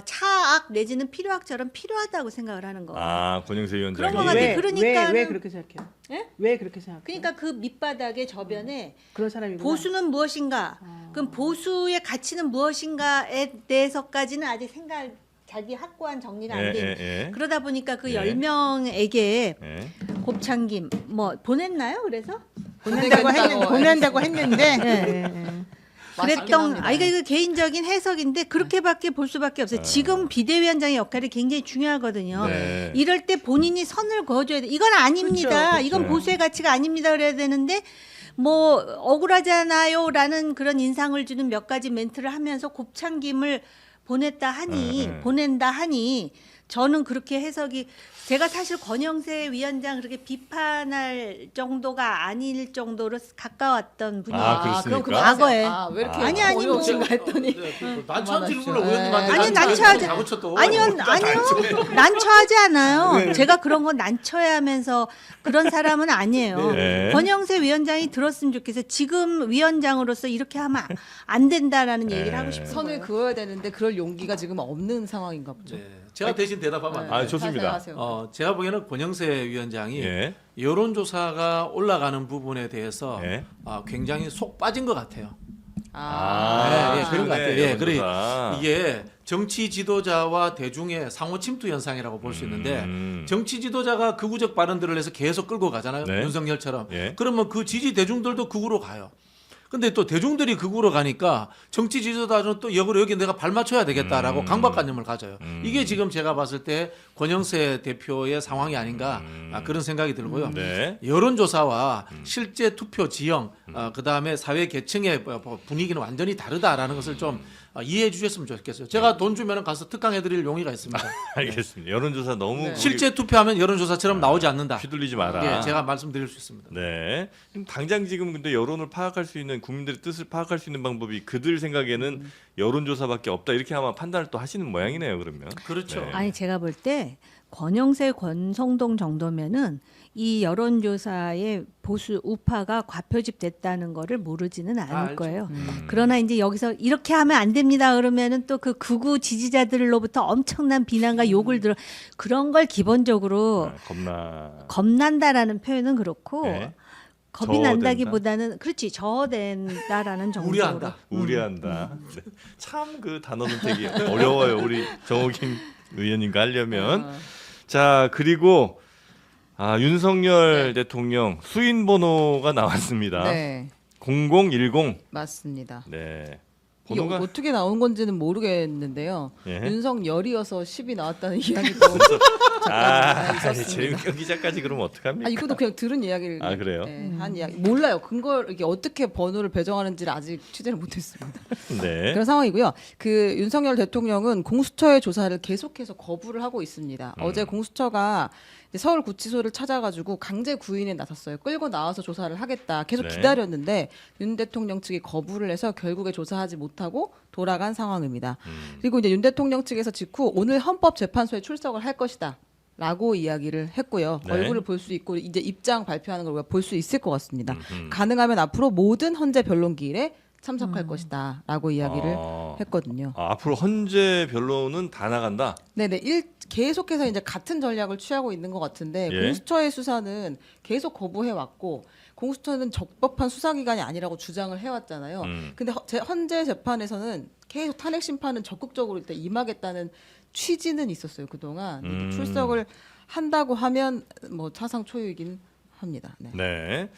차악 내지는 필요악처럼 필요하다고 생각을 하는 거예요. 권영세 위원장이 그런 것 같아요. 그러니까는- 왜 그렇게 생각해요? 예? 왜 그렇게 생각해요? 그러니까 그 밑바닥의 저변에 그런 사람이구나. 보수는 무엇인가? 그럼 보수의 가치는 무엇인가에 대해서까지는 아직 자기 확고한 정리가 안 돼. 예. 그러다 보니까 그 예. 10명에게 예. 곱창김 뭐 보냈나요? 그래서 보낸다고 했는데 네. 맛있긴 그랬던 합니다. 이거 개인적인 해석인데 그렇게밖에 볼 수밖에 없어요. 지금 비대위원장의 역할이 굉장히 중요하거든요. 네. 이럴 때 본인이 선을 그어줘야 돼. 이건 아닙니다. 그렇죠. 이건 보수의 가치가 아닙니다. 그래야 되는데 뭐 억울하잖아요라는 그런 인상을 주는 몇 가지 멘트를 하면서 곱창김을 보낸다 하니 저는 그렇게 해석이 제가 사실 권영세 위원장 그렇게 비판할 정도가 아닐 정도로 가까웠던 분이에요. 그렇습니까? 그럼 과거에. 왜 이렇게 아니, 아니, 뭐. 어려우신가 했더니 난처한 질문을 네. 의원님한테 아니, 난처하지 아니요 난처하지 않아요. 제가 그런 건 난처해 하면서 그런 사람은 아니에요. 네. 권영세 위원장이 들었으면 좋겠어요. 지금 위원장으로서 이렇게 하면 안 된다라는 얘기를 하고 싶은 선을 거예요. 그어야 되는데 그럴 용기가 지금 없는 상황인가 보죠. 네. 제가 대신 대답하면 안 돼요. 좋습니다. 하세요. 제가 보기에는 권영세 위원장이 예. 여론조사가 올라가는 부분에 대해서 예. 굉장히 속 빠진 것 같아요. 그런 것 같아요. 네, 그래 여론조사. 이게 정치 지도자와 대중의 상호 침투 현상이라고 볼 수 있는데 정치 지도자가 극우적 발언들을 해서 계속 끌고 가잖아요. 네. 윤석열처럼. 예. 그러면 그 지지 대중들도 극우로 가요. 근데 또 대중들이 극우로 가니까 정치 지도자는 또 역으로 여기 내가 발 맞춰야 되겠다라고 강박관념을 가져요. 이게 지금 제가 봤을 때 권영세 대표의 상황이 아닌가 그런 생각이 들고요. 네. 여론조사와 실제 투표 지형, 그다음에 사회 계층의 분위기는 완전히 다르다라는 것을 좀 이해해 주셨으면 좋겠어요. 제가 돈 주면 가서 특강해드릴 용의가 있습니다. 알겠습니다. 여론조사 너무 네. 우리 실제 투표하면 여론조사처럼 나오지 않는다. 휘둘리지 마라. 예, 제가 말씀드릴 수 있습니다. 네. 그럼 당장 지금 근데 여론을 파악할 수 있는 국민들의 뜻을 파악할 수 있는 방법이 그들 생각에는 여론조사밖에 없다 이렇게 아마 판단을 또 하시는 모양이네요. 그러면. 그렇죠. 네. 아니 제가 볼 때 권영세, 권성동 정도면은 이 여론조사의 보수 우파가 과표집됐다는 거를 모르지는 않을 알죠. 거예요. 그러나 이제 여기서 이렇게 하면 안 됩니다. 그러면은 또 그 극우 지지자들로부터 엄청난 비난과 욕을 들어 그런 걸 기본적으로 겁난다라는 표현은 그렇고 네. 겁이 저어된다? 난다기보다는 그렇지 저어된다라는 정도로 우려한다. 우려한다. 네. 참 그 단어 선택이 어려워요. 우리 정호김 의원님과 하려면. 자 그리고 윤석열 대통령 수인 번호가 나왔습니다. 네, 0010. 맞습니다. 네. 이게 번호가 어떻게 나온 건지는 모르겠는데요. 예. 윤석열이어서 10이 나왔다는 이야기도 있었습니다. 재밌게 기자까지 그러면 어떡합니까? 이것도 그냥 들은 이야기를 그래요? 한 이야기 몰라요. 근거를 이게 어떻게 번호를 배정하는지를 아직 취재를 못했습니다. 네. 그런 상황이고요. 그 윤석열 대통령은 공수처의 조사를 계속해서 거부를 하고 있습니다. 어제 공수처가 이제 서울구치소를 찾아가지고 강제 구인에 나섰어요. 끌고 나와서 조사를 하겠다. 계속 네. 기다렸는데 윤 대통령 측이 거부를 해서 결국에 조사하지 못하고 돌아간 상황입니다. 그리고 이제 윤 대통령 측에서 직후 오늘 헌법재판소에 출석을 할 것이다. 라고 이야기를 했고요. 네. 얼굴을 볼 수 있고 이제 입장 발표하는 걸 우리가 볼 수 있을 것 같습니다. 가능하면 앞으로 모든 헌재 변론 기일에 참석할 것이다라고 이야기를 했거든요. 앞으로 헌재 변론은 다 나간다. 네네 계속해서 이제 같은 전략을 취하고 있는 것 같은데 예. 공수처의 수사는 계속 거부해 왔고 공수처는 적법한 수사기관이 아니라고 주장을 해왔잖아요. 근데 헌재 재판에서는 계속 탄핵 심판은 적극적으로 일단 임하겠다는 취지는 있었어요 그동안. 출석을 한다고 하면 뭐 차상 초유이긴 합니다. 네. 네.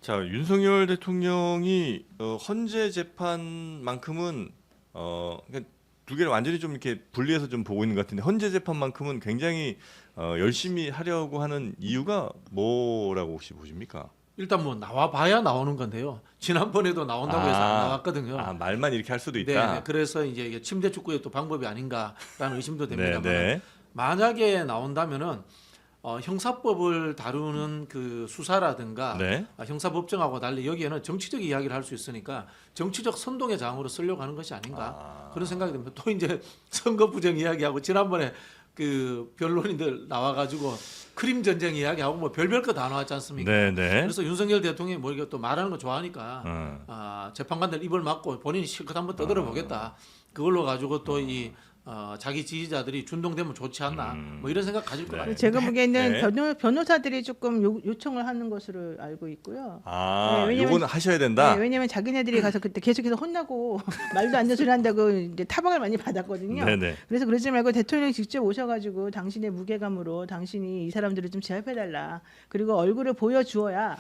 자 윤석열 대통령이 헌재 재판만큼은 그러니까 두 개를 완전히 좀 이렇게 분리해서 좀 보고 있는 것 같은데 헌재 재판만큼은 굉장히 열심히 하려고 하는 이유가 뭐라고 혹시 보십니까? 일단 뭐 나와봐야 나오는 건데요. 지난번에도 나온다고 해서 안 나왔거든요. 말만 이렇게 할 수도 네, 있다. 그래서 이제 이게 침대 축구의 또 방법이 아닌가라는 의심도 됩니다만 네. 만약에 나온다면은 형사법을 다루는 그 수사라든가 네. 형사법정하고 달리 여기에는 정치적 이야기를 할 수 있으니까 정치적 선동의 장으로 쓰려고 하는 것이 아닌가 그런 생각이 듭니다. 또 이제 선거 부정 이야기하고 지난번에 그 변론인들 나와가지고 크림 전쟁 이야기하고 뭐 별별 거 다 나왔지 않습니까? 네. 그래서 윤석열 대통령이 뭐 이게 또 말하는 거 좋아하니까 재판관들 입을 막고 본인이 실컷 한번 떠들어 보겠다. 그걸로 가지고 또 이 자기 지지자들이 준동되면 좋지 않나 뭐 이런 생각 가질 것 같아요. 제가 보기에는 네. 변호사들이 조금 요청을 하는 것으로 알고 있고요. 네, 왜냐면- 이거는 하셔야 된다. 네, 왜냐면 자기네들이 가서 그때 계속해서 혼나고 말도 안 되는 소리 한다고 이제 타박을 많이 받았거든요. 네네. 그래서 그러지 말고 대통령이 직접 오셔가지고 당신의 무게감으로 당신이 이 사람들을 좀 제압해달라. 그리고 얼굴을 보여주어야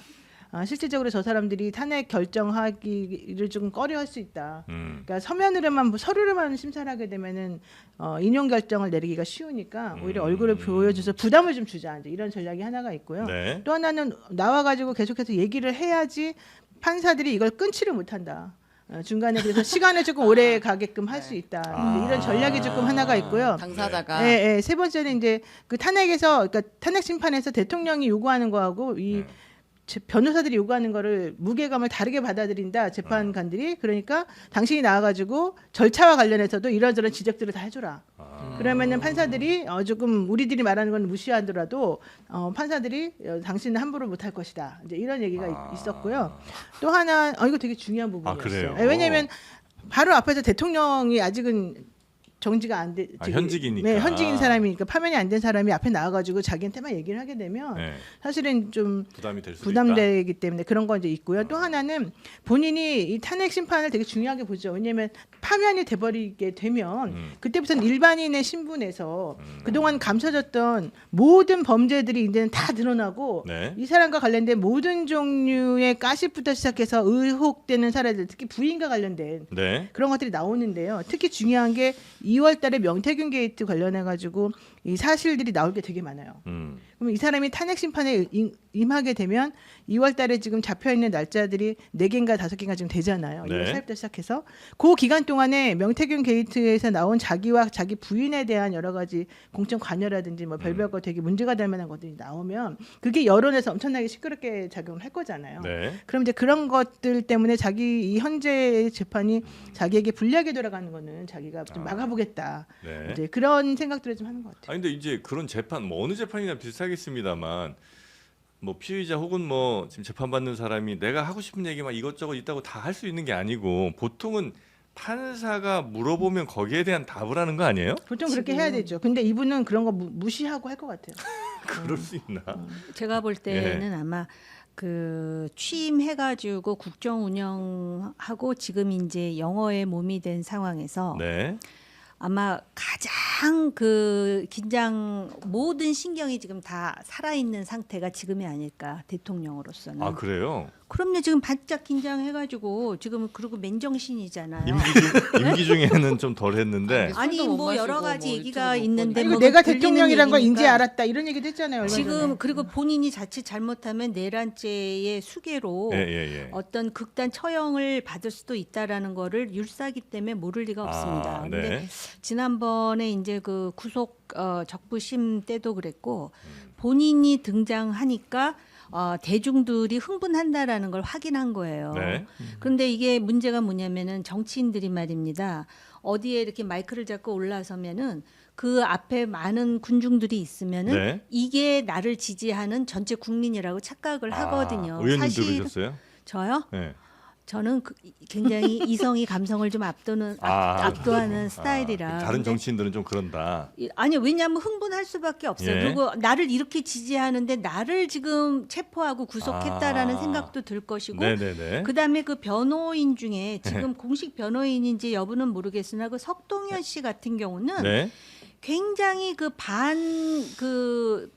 실질적으로 저 사람들이 탄핵 결정하기를 좀 꺼려할 수 있다. 그러니까 서면으로만 서류로만 심사를 하게 되면은 인용 결정을 내리기가 쉬우니까 오히려 얼굴을 보여줘서 부담을 좀 주자. 이제 이런 전략이 하나가 있고요. 네. 또 하나는 나와가지고 계속해서 얘기를 해야지 판사들이 이걸 끊지를 못한다. 중간에 그래서 시간을 조금 오래 가게끔 할 수 있다. 이제 이런 전략이 조금 하나가 있고요. 당사자가 예, 세 번째는 이제 그 탄핵에서 그러니까 탄핵 심판에서 대통령이 요구하는 거하고 이 변호사들이 요구하는 거를 무게감을 다르게 받아들인다 재판관들이. 그러니까 당신이 나와가지고 절차와 관련해서도 이런저런 지적들을 다 해줘라. 그러면은 판사들이 조금 우리들이 말하는 건 무시하더라도 판사들이 당신은 함부로 못할 것이다. 이제 이런 얘기가 있었고요. 또 하나 이거 되게 중요한 부분이었어요. 그래요? 예, 왜냐하면 바로 앞에서 대통령이 아직은 정지가 안 돼. 현직이니까. 네, 현직인 사람이니까 파면이 안 된 사람이 앞에 나와가지고 자기한테만 얘기를 하게 되면 네. 사실은 좀 부담이 될 수도 있다. 부담되기 때문에 그런 건 이제 있고요. 또 하나는 본인이 이 탄핵 심판을 되게 중요하게 보죠. 왜냐하면 파면이 돼버리게 되면 그때부터는 일반인의 신분에서 그동안 감춰졌던 모든 범죄들이 이제는 다 드러나고 네. 이 사람과 관련된 모든 종류의 가십부터 시작해서 의혹되는 사례들, 특히 부인과 관련된 네. 그런 것들이 나오는데요. 특히 중요한 게 2월 달에 명태균 게이트 관련해 가지고 이 사실들이 나올 게 되게 많아요. 그럼 이 사람이 탄핵 심판에 임하게 되면 2월달에 지금 잡혀 있는 날짜들이 4개인가 5개인가 지금 되잖아요. 네. 2월 4일부터 시작해서 그 기간 동안에 명태균 게이트에서 나온 자기와 자기 부인에 대한 여러 가지 공적 관여라든지 뭐 별별 거 되게 문제가 될 만한 것들이 나오면 그게 여론에서 엄청나게 시끄럽게 작용을 할 거잖아요. 네. 그럼 이제 그런 것들 때문에 자기 이 현재 재판이 자기에게 불리하게 돌아가는 거는 자기가 좀 막아보겠다. 네. 이제 그런 생각들을 좀 하는 것 같아요. 아니 근데 이제 그런 재판 뭐 어느 재판이나 비슷하겠습니다만 뭐 피의자 혹은 뭐 지금 재판받는 사람이 내가 하고 싶은 얘기 막 이것저것 있다고 다 할 수 있는 게 아니고 보통은 판사가 물어보면 거기에 대한 답을 하는 거 아니에요? 보통 그렇게 해야 되죠. 근데 이분은 그런 거 무시하고 할 것 같아요. 그럴 수 있나? 제가 볼 때는 아마 그 취임해가지고 국정 운영하고 지금 이제 영어에 몸이 된 상황에서 네. 아마 가장 그 긴장 모든 신경이 지금 다 살아있는 상태가 지금이 아닐까 대통령으로서는. 아 그래요? 그럼요. 지금 바짝 긴장해가지고 지금 그리고 맨정신이잖아요. 임기 중에는 좀 덜했는데 아니 술도 못 뭐 여러 마시고 가지 뭐 얘기가 유튜브 있는데 그리고 뭐 내가 들리는 대통령이란 걸 얘기니까 이제 알았다 이런 얘기도 했잖아요. 얼마 지금 전에. 그리고 본인이 자칫 잘못하면 내란죄의 수괴로 예. 어떤 극단 처형을 받을 수도 있다라는 거를 율사기 때문에 모를 리가 없습니다. 근데 네. 지난번에 이제 그 구속 적부심 때도 그랬고 본인이 등장하니까 대중들이 흥분한다라는 걸 확인한 거예요. 네. 그런데 이게 문제가 뭐냐면은 정치인들이 말입니다. 어디에 이렇게 마이크를 잡고 올라서면은 그 앞에 많은 군중들이 있으면은 네. 이게 나를 지지하는 전체 국민이라고 착각을 하거든요. 의원님도 사실 그러셨어요? 저요? 네. 저는 굉장히 이성이 감성을 좀 압도하는 스타일이라. 다른 근데 정치인들은 좀 그런다. 아니 왜냐하면 흥분할 수밖에 없어요. 예. 그리고 나를 이렇게 지지하는데 나를 지금 체포하고 구속했다라는 아. 생각도 들 것이고 네네네. 그다음에 그 변호인 중에 지금 공식 변호인인지 여부는 모르겠으나 그 석동현 씨 같은 경우는 네. 굉장히 그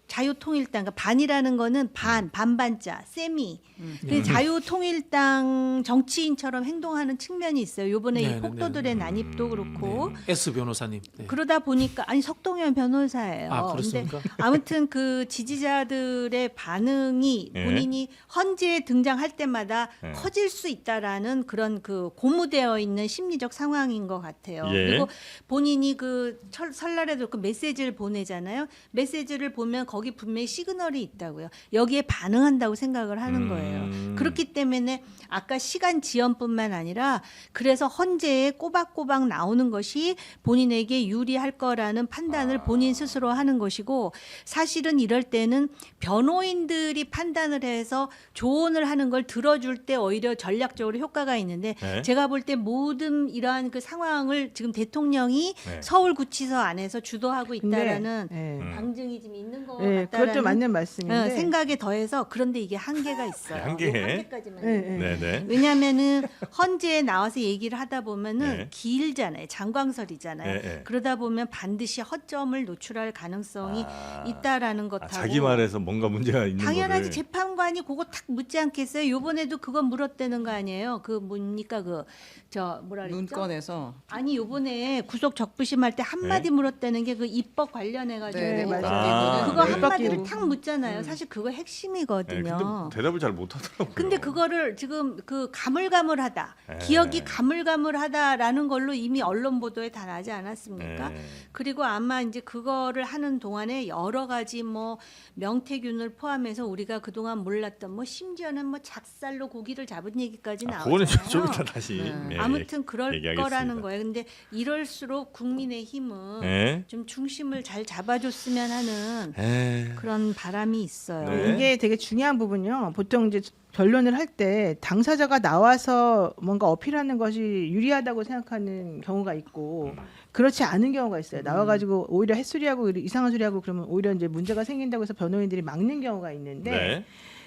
자유통일당, 그러니까 반이라는 거는 반반자, 세미. 그 자유통일당 정치인처럼 행동하는 측면이 있어요. 요번에 이 네네네. 폭도들의 난입도 그렇고. S 변호사님. 네. 그러다 보니까 아니 석동현 변호사예요. 아, 그렇습니까? 근데 아무튼 그 지지자들의 반응이 예. 본인이 헌재에 등장할 때마다 예. 커질 수 있다라는 그런 그 고무되어 있는 심리적 상황인 것 같아요. 예. 그리고 본인이 그 설날에도 그 메시지를 보내잖아요. 메시지를 보면 거기 분명히 시그널이 있다고요. 여기에 반응한다고 생각을 하는 거예요. 그렇기 때문에 아까 시간 지연뿐만 아니라 그래서 헌재에 꼬박꼬박 나오는 것이 본인에게 유리할 거라는 판단을 본인 스스로 하는 것이고 사실은 이럴 때는 변호인들이 판단을 해서 조언을 하는 걸 들어줄 때 오히려 전략적으로 효과가 있는데 네. 제가 볼 때 모든 이러한 그 상황을 지금 대통령이 네. 서울구치소 안에서 주도하고 있다라는 네. 방증이 지금 있는 것 네, 같다라는 그것도 맞는 말씀인데. 생각에 더해서 그런데 이게 한계가 있어요. 한계에? 요 한계까지만. 네, 네. 네네. 왜냐하면은 헌재에 나와서 얘기를 하다 보면은 네. 길잖아요. 장광설이잖아요. 네, 네. 그러다 보면 반드시 허점을 노출할 가능성이 아. 있다라는 것하고 자기 말에서 뭔가 문제가 있는 당연하지 거를. 재판관이 그거 탁 묻지 않겠어요? 요번에도 그거 물었다는 거 아니에요? 그 뭡니까 그 저 뭐라 그랬죠? 눈꺼내서 아니 요번에 구속 적부심할 때 한마디 네. 물었다는 게 그 입법 관련해 가지고 네, 맞아요. 아, 그거 네. 한마디를 입법기구. 탁 묻잖아요. 사실 그거 네, 핵심이거든요. 근데 대답을 잘 못하더라고요. 근데 그거를 지금 그 가물가물하다, 네. 기억이 가물가물하다라는 걸로 이미 언론 보도에 다 나지 않았습니까? 네. 그리고 아마 이제 그거를 하는 동안에 여러 가지 뭐 명태균을 포함해서 우리가 그동안 몰랐던 뭐 심지어는 뭐 작살로 고기를 잡은 얘기까지 그거는 나오잖아요. 좀 이따 다시. 네, 아무튼 그럴 얘기하겠습니다. 거라는 거예요. 근데 이럴수록 국민의힘은 네. 좀 중심을 잘 잡아줬으면 하는 에이. 그런 바람이 있어요. 네. 이게 되게 중요한 부분이요. 보통 이제 변론을 할 때 당사자가 나와서 뭔가 어필하는 것이 유리하다고 생각하는 경우가 있고 그렇지 않은 경우가 있어요. 나와가지고 오히려 햇소리하고 이상한 소리하고 그러면 오히려 이제 문제가 생긴다고 해서 변호인들이 막는 경우가 있는데 네.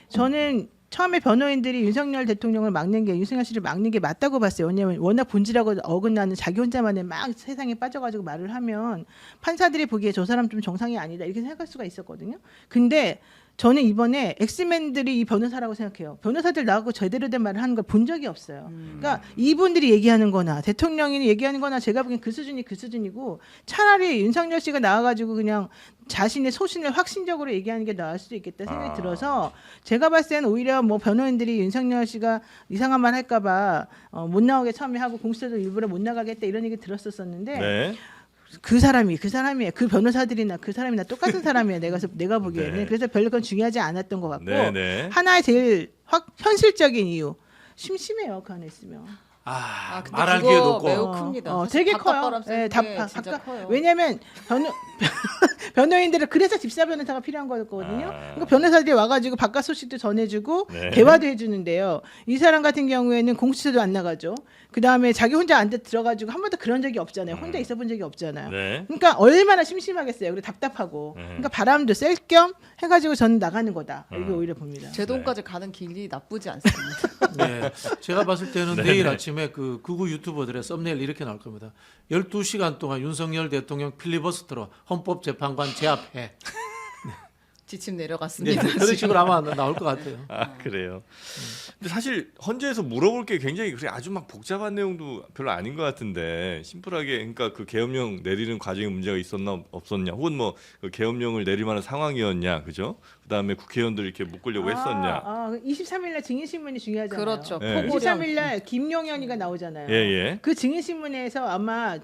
저는 처음에 변호인들이 윤석열 대통령을 막는 게 윤석열 씨를 막는 게 맞다고 봤어요. 왜냐하면 워낙 본질하고 어긋나는 자기 혼자만의 막 세상에 빠져가지고 말을 하면 판사들이 보기에 저 사람 좀 정상이 아니다 이렇게 생각할 수가 있었거든요. 근데 저는 이번에 엑스맨들이 이 변호사라고 생각해요. 변호사들 나가고 제대로 된 말을 하는 걸 본 적이 없어요. 그러니까 이분들이 얘기하는 거나 대통령이 얘기하는 거나 제가 보기엔 그 수준이 그 수준이고 차라리 윤석열 씨가 나와가지고 그냥 자신의 소신을 확신적으로 얘기하는 게 나을 수도 있겠다 생각이 들어서 제가 봤을 때는 오히려 뭐 변호인들이 윤석열 씨가 이상한 말 할까봐 못 나오게 처음에 하고 공수처도 일부러 못 나가겠다 이런 얘기 들었었는데 네. 그 사람이에요. 그 변호사들이나 그 사람이나 똑같은 사람이에요. 내가 보기에는. 네. 그래서 별로 그건 중요하지 않았던 것 같고 네, 네. 하나의 제일 현실적인 이유 심심해요. 그 안에 있으면. 근데 말할 그거 기회도 없고. 매우 큽니다. 사실 되게 커요. 답답바람 쐬는 예, 게 진짜 커요. 왜냐하면 변호인들은 그래서 집사 변호사가 필요한 거거든요. 아. 그러니까 변호사들이 와가지고 바깥 소식도 전해주고 네. 대화도 해주는데요. 이 사람 같은 경우에는 공수처도 안 나가죠. 그 다음에 자기 혼자 안 들어가지고 한 번도 그런 적이 없잖아요. 혼자 있어본 적이 없잖아요. 네. 그러니까 얼마나 심심하겠어요. 그리고 답답하고. 그러니까 바람도 쐴 겸 해가지고 저는 나가는 거다. 이게 오히려 봅니다. 제 돈까지 가는 길이 나쁘지 않습니다. 네, 제가 봤을 때는 내일 아침에 그 극우 유튜버들의 썸네일 이렇게 나올 겁니다. 12시간 동안 윤석열 대통령 필리버스터로 헌법재판관 제압해. 지침 네, 내려갔습니다. 그런 식으로 아마 나올 것 같아요. 아 그래요. 근데 사실 헌재에서 물어볼 게 굉장히 그래 아주 막 복잡한 내용도 별로 아닌 것 같은데 심플하게 그러니까 그 계엄령 내리는 과정에 문제가 있었나 없었냐, 혹은 뭐 그 계엄령을 내릴 만한 상황이었냐, 그죠? 그다음에 국회의원들 이렇게 묶으려고 했었냐. 23일날 증인신문이 중요하잖아요. 그렇죠. 네. 포고령. 23일날 김용현이가 나오잖아요. 예. 그 증인신문에서 아마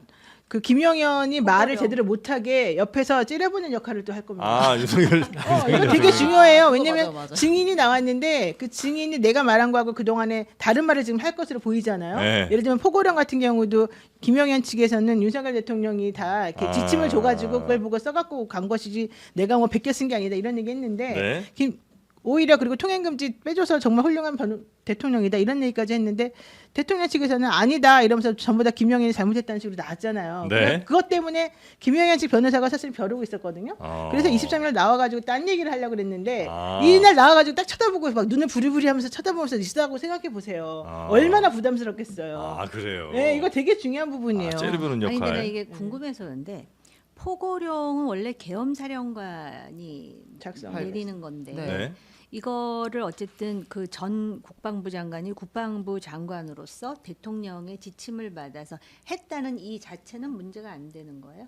그 김용현이 말을 제대로 못하게 옆에서 찌려보는 역할을 또 할 겁니다. 아 윤석열. 이거 되게 중요해요. 왜냐면 맞아, 맞아. 증인이 나왔는데 그 증인이 내가 말한 거하고 그동안에 다른 말을 지금 할 것으로 보이잖아요. 네. 예를 들면 포고령 같은 경우도 김용현 측에서는 윤석열 대통령이 다 이렇게 지침을 줘가지고 그걸 보고 써갖고 간 것이지 내가 뭐 베껴 쓴 게 아니다 이런 얘기 했는데 네. 오히려 그리고 통행금지 빼줘서 정말 훌륭한 대통령이다 이런 얘기까지 했는데 대통령 측에서는 아니다 이러면서 전부 다 김용현이 잘못했다는 식으로 나왔잖아요. 네. 그것 때문에 김용현 측 변호사가 사실 벼르고 있었거든요. 그래서 23일 나와가지고 딴 얘기를 하려고 그랬는데 이날 나와가지고 딱 쳐다보고 막 눈을 부리부리하면서 쳐다보면서 있다고 생각해 보세요. 얼마나 부담스럽겠어요. 아 그래요. 네, 이거 되게 중요한 부분이에요. 째려보는 아니 역할. 근데 나 이게 궁금해서 그런데 포고령은 원래 계엄사령관이 작성. 내리는 건데 네. 네. 이거를 어쨌든 그 전 국방부 장관이 국방부 장관으로서 대통령의 지침을 받아서 했다는 이 자체는 문제가 안 되는 거예요?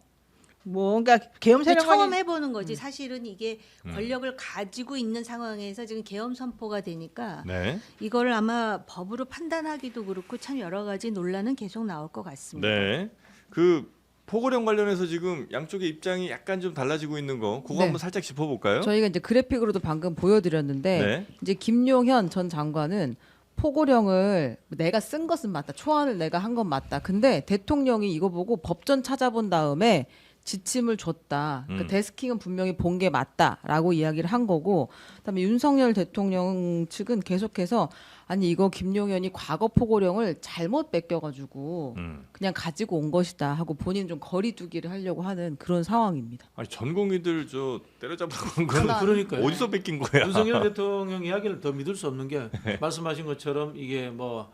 뭐 그러니까 계엄 근데 사령관이 처음 해보는 거지. 사실은 이게 권력을 가지고 있는 상황에서 지금 계엄 선포가 되니까 네. 이거를 아마 법으로 판단하기도 그렇고 참 여러 가지 논란은 계속 나올 것 같습니다. 네. 그 포고령 관련해서 지금 양쪽의 입장이 약간 좀 달라지고 있는 거 그거 네. 한번 살짝 짚어볼까요? 저희가 이제 그래픽으로도 방금 보여드렸는데 네. 이제 김용현 전 장관은 포고령을 내가 쓴 것은 맞다. 초안을 내가 한 건 맞다. 근데 대통령이 이거 보고 법전 찾아본 다음에 지침을 줬다. 그 데스킹은 분명히 본 게 맞다라고 이야기를 한 거고, 그다음에 윤석열 대통령 측은 계속해서 아니 이거 김용현이 과거 포고령을 잘못 뺏겨가지고 그냥 가지고 온 것이다 하고 본인 좀 거리두기를 하려고 하는 그런 상황입니다. 아니 전공의들 저 때려잡으러 간 건 그러니까요. 어디서 뺏긴 거야? 윤석열 대통령 이야기를 더 믿을 수 없는 게 말씀하신 것처럼 이게 뭐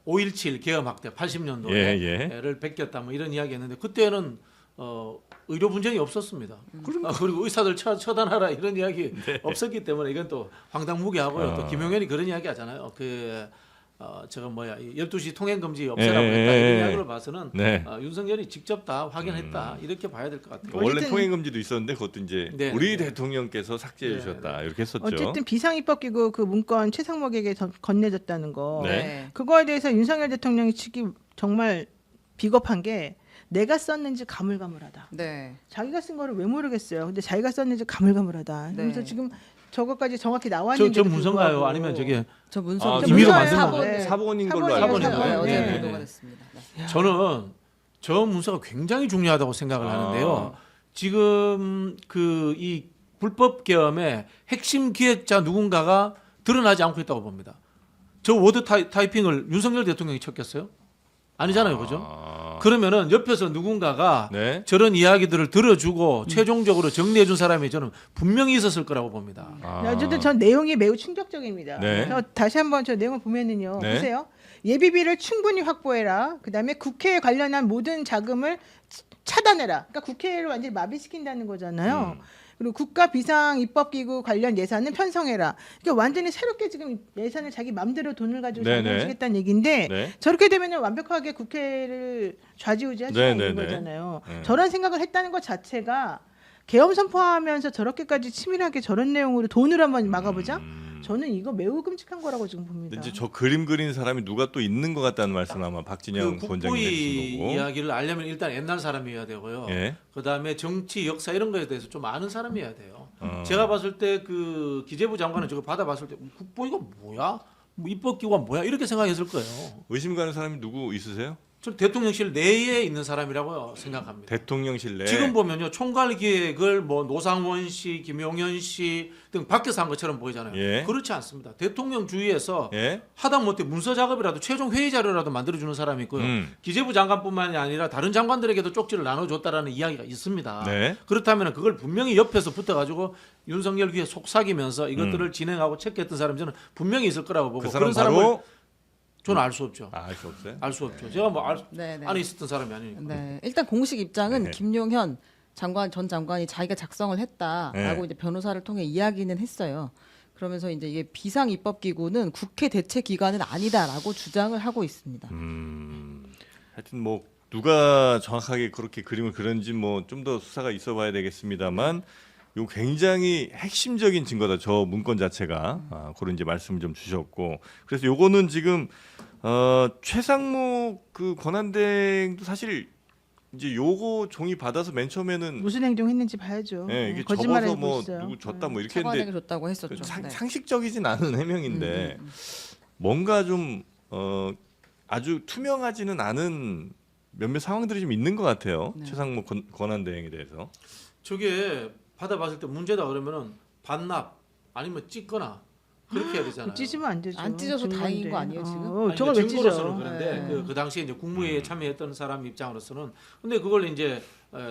5.17 계엄 학대 80년도에를 뺏겼다 뭐 이런 이야기했는데 그때는 의료 분쟁이 없었습니다. 그리고 의사들 처단하라 이런 이야기 없었기 때문에 이건 또 황당무계하고요. 또 김용현이 그런 이야기 하잖아요. 저거 뭐야 12시 통행금지 없애라고 했다 이런 이야기를 봐서는 네. 윤석열이 직접 다 확인했다 이렇게 봐야 될 것 같아요. 원래 어쨌든- 통행금지도 있었는데 그것도 이제 네, 우리 네. 대통령께서 삭제해 주셨다 이렇게 했었죠. 어쨌든 비상입법기구 그 문건 최상목에게 건네졌다는 거. 네. 그거에 대해서 윤석열 대통령이 측이 정말 비겁한 게 내가 썼는지 가물가물하다. 네. 자기가 쓴 거를 왜 모르겠어요. 근데 자기가 썼는지 가물가물하다. 그래서 네. 지금 저것까지 정확히 나왔는데 저 문서인가요? 아니면 저게 저 문서 아, 임의로 문서예요. 만든 거예요? 네. 사본인 걸로 사본이에요, 알고 사본인 있는데. 거예요? 어제 네. 보도가 됐습니다. 네. 저는 저 문서가 굉장히 중요하다고 생각을 하는데요. 지금 그 이 불법 계엄의 핵심 기획자 누군가가 드러나지 않고 있다고 봅니다. 저 워드 타이핑을 윤석열 대통령이 쳤겠어요? 아니잖아요, 그죠? 그러면은 옆에서 누군가가 네. 저런 이야기들을 들어주고 최종적으로 정리해준 사람이 저는 분명히 있었을 거라고 봅니다. 어쨌든 전 내용이 매우 충격적입니다. 네. 그래서 다시 한번 저 내용을 보면은요. 네. 보세요. 예비비를 충분히 확보해라. 그다음에 국회에 관련한 모든 자금을 차단해라. 그러니까 국회를 완전히 마비시킨다는 거잖아요. 그리고 국가 비상 입법기구 관련 예산은 편성해라. 그러니까 완전히 새롭게 지금 예산을 자기 맘대로 돈을 가지고 네네. 장려하시겠다는 얘기인데 네. 저렇게 되면 완벽하게 국회를 좌지우지할 수가 있는 네네네. 거잖아요. 네. 저런 생각을 했다는 것 자체가 계엄 선포하면서 저렇게까지 치밀하게 저런 내용으로 돈을 한번 막아보자. 저는 이거 매우 끔찍한 거라고 지금 봅니다. 이제 저 그림 그린 사람이 누가 또 있는 것 같다는 말씀 아마 박진영 그 본장님이 국부의 해주신 거고. 이야기를 알려면 일단 옛날 사람이어야 되고요. 예. 그다음에 정치 역사 이런 거에 대해서 좀 아는 사람이어야 돼요. 어. 제가 봤을 때 그 기재부 장관은 저거 받아봤을 때 국보이가 뭐야? 뭐 입법기구가 뭐야? 이렇게 생각했을 거예요. 의심 가는 사람이 누구 있으세요? 저는 대통령실 내에 있는 사람이라고 생각합니다. 대통령실 내. 지금 보면요 총괄 기획을 뭐 노상원 씨, 김용현 씨 등 밖에서 한 것처럼 보이잖아요. 예. 그렇지 않습니다. 대통령 주위에서 예. 하다못해 문서 작업이라도 최종 회의 자료라도 만들어주는 사람이 있고요. 기재부 장관뿐만이 아니라 다른 장관들에게도 쪽지를 나눠줬다라는 이야기가 있습니다. 네. 그렇다면 그걸 분명히 옆에서 붙어가지고 윤석열 귀에 속삭이면서 이것들을 진행하고 체크했던 사람이 저는 분명히 있을 거라고 보고 그 사람 그런 사람을 바로 저는 알 수 없죠. 알 수 없어요. 알 수 없죠. 제가 뭐 네, 네. 안에 있었던 사람이 아니니까. 네. 일단 공식 입장은 네. 김용현 전 장관이 자기가 작성을 했다라고 네. 이제 변호사를 통해 이야기는 했어요. 그러면서 이제 이게 비상 입법 기구는 국회 대체 기관은 아니다라고 주장을 하고 있습니다. 하여튼 뭐 누가 정확하게 그렇게 그림을 그렸는지 뭐 좀 더 수사가 있어봐야 되겠습니다만, 요 굉장히 핵심적인 증거다. 저 문건 자체가 그런 이제 말씀 좀 주셨고, 그래서 요거는 지금 최상목 그 권한대행도 사실 이제 요거 종이 받아서 맨 처음에는 무슨 행동했는지 봐야죠. 예, 이게 거짓말을 적어서 뭐 했어요. 누구 줬다 뭐 이렇게 차관에게 했는데 줬다고 했었죠. 네. 상식적이진 않은 해명인데 뭔가 좀 아주 투명하지는 않은 몇몇 상황들이 좀 있는 것 같아요. 네. 최상목 권한대행에 대해서. 저게 받아봤을 때 문제다 그러면은 반납 아니면 찢거나 그렇게 해야 되잖아요. 찢으면 안 되죠. 안 찢어서 증거인데. 다행인 거 아니에요, 지금? 아니, 저걸 왜 증거로서는 찢어? 그런데 네. 그 당시에 이제 국무회의에 참여했던 사람 입장으로서는 근데 그걸 이제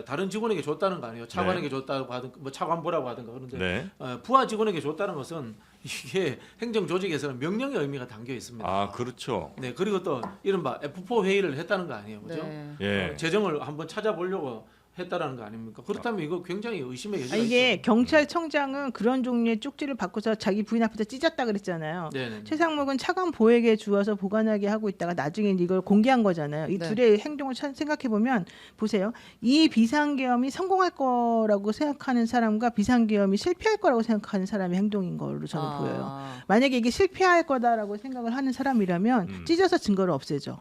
다른 직원에게 줬다는 거 아니에요? 차관에게 줬다고 하든가 뭐 차관보라고 하든가 그런데 네. 부하 직원에게 줬다는 것은 이게 행정 조직에서는 명령의 의미가 담겨 있습니다. 아 그렇죠. 네 그리고 또 이른바 F4 회의를 했다는 거 아니에요, 그죠? 네. 예. 재정을 한번 찾아보려고 했다라는 거 아닙니까? 그렇다면 이거 굉장히 의심의 여지가 이게 있죠. 경찰청장은 그런 종류의 쪽지를 받고서 자기 부인 앞에서 찢었다 그랬잖아요. 네네. 최상목은 차관 보에게 주어서 보관하게 하고 있다가 나중에 이걸 공개한 거잖아요. 이 네. 둘의 행동을 생각해 보면 보세요. 이 비상계엄이 성공할 거라고 생각하는 사람과 비상계엄이 실패할 거라고 생각하는 사람의 행동인 걸로 저는 보여요. 만약에 이게 실패할 거다라고 생각을 하는 사람이라면 찢어서 증거를 없애죠.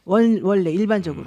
원래 일반적으로.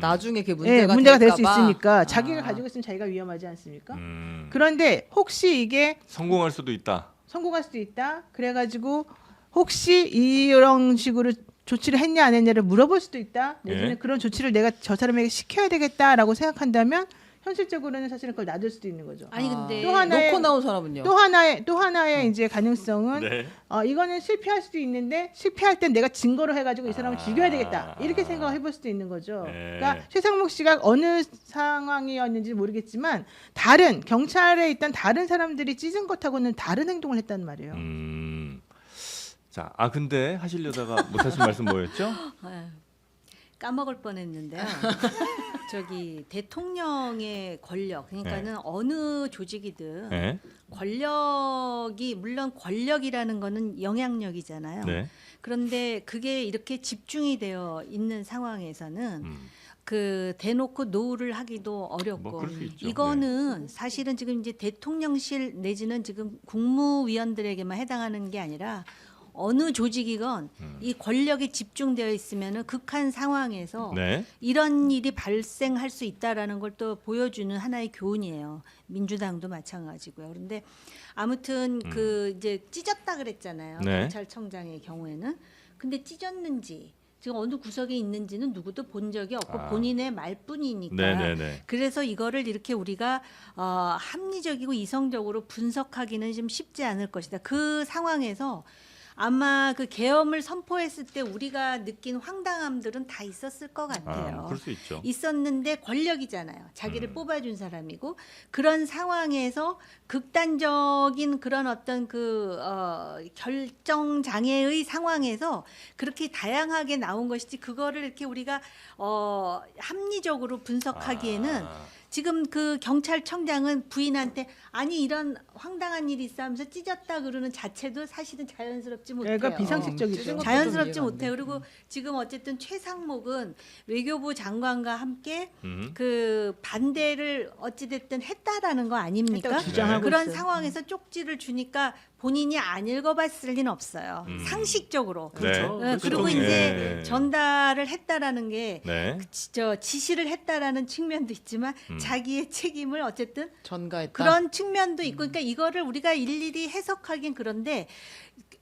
나중에 그게 예, 문제가, 문제가 될 수 될까 봐. 있으니까 자기가 가지고 있으면 자기가 위험하지 않습니까? 음. 그런데 혹시 이게 성공할 수도 있다. 성공할 수도 있다. 그래가지고 혹시 이런 식으로 조치를 했냐 안 했냐를 물어볼 수도 있다. 내지는 예. 그런 조치를 내가 저 사람에게 시켜야 되겠다라고 생각한다면 현실적으로는 사실은 그걸 놔둘 수도 있는 거죠. 아니 근데 또 하나의- 놓고 나온 사람은요. 또 하나의 이제 가능성은 네. 이거는 실패할 수도 있는데 실패할 땐 내가 증거로 해가지고 이 사람을 죽여야 되겠다 이렇게 생각을 해볼 수도 있는 거죠. 네. 그러니까 최상목 씨가 어느 상황이었는지 모르겠지만 다른 경찰에 있던 다른 사람들이 찢은 것하고는 다른 행동을 했단 말이에요. 자, 근데 하시려다가 못하신 말씀 뭐였죠? 아유, 까먹을 뻔했는데요. 저기 대통령의 권력, 그러니까는 어느 조직이든 네. 권력이 물론 권력이라는 거는 영향력이잖아요. 네. 그런데 그게 이렇게 집중이 되어 있는 상황에서는 그 대놓고 노를 하기도 어렵고 뭐 그럴 수 있죠. 이거는 사실은 지금 이제 대통령실 내지는 지금 국무위원들에게만 해당하는 게 아니라 어느 조직이건 이 권력이 집중되어 있으면은 극한 상황에서 네. 이런 일이 발생할 수 있다라는 걸 또 보여주는 하나의 교훈이에요. 민주당도 마찬가지고요. 그런데 아무튼 그 이제 찢었다 그랬잖아요. 네. 경찰청장의 경우에는. 근데 찢었는지 지금 어느 구석에 있는지는 누구도 본 적이 없고 본인의 말뿐이니까. 네네네. 그래서 이거를 이렇게 우리가 합리적이고 이성적으로 분석하기는 좀 쉽지 않을 것이다. 그 상황에서 아마 그 계엄을 선포했을 때 우리가 느낀 황당함들은 다 있었을 것 같아요. 그럴 수 있죠. 있었는데 권력이잖아요. 자기를 뽑아준 사람이고 그런 상황에서 극단적인 그런 어떤 그 결정 장애의 상황에서 그렇게 다양하게 나온 것이지 그거를 이렇게 우리가 합리적으로 분석하기에는 지금 그 경찰청장은 부인한테 아니 이런 황당한 일이 있어 하면서 찢었다 그러는 자체도 사실은 자연스럽지 못해요. 그러니까 비상식적이죠. 찢은 것도 자연스럽지 좀 이해가 안 못해요. 돼. 그리고 지금 어쨌든 최상목은 외교부 장관과 함께 음. 그 반대를 어찌됐든 했다라는 거 아닙니까? 했다고 주장하고 그런 있어요. 상황에서 쪽지를 주니까 본인이 안 읽어봤을 리는 없어요. 상식적으로. 그렇죠. 네, 그리고 그렇죠. 이제 네. 전달을 했다라는 게 네. 저 지시를 했다라는 측면도 있지만 자기의 책임을 어쨌든 전가했다. 그런 측면도 있고 그러니까 이거를 우리가 일일이 해석하긴 그런데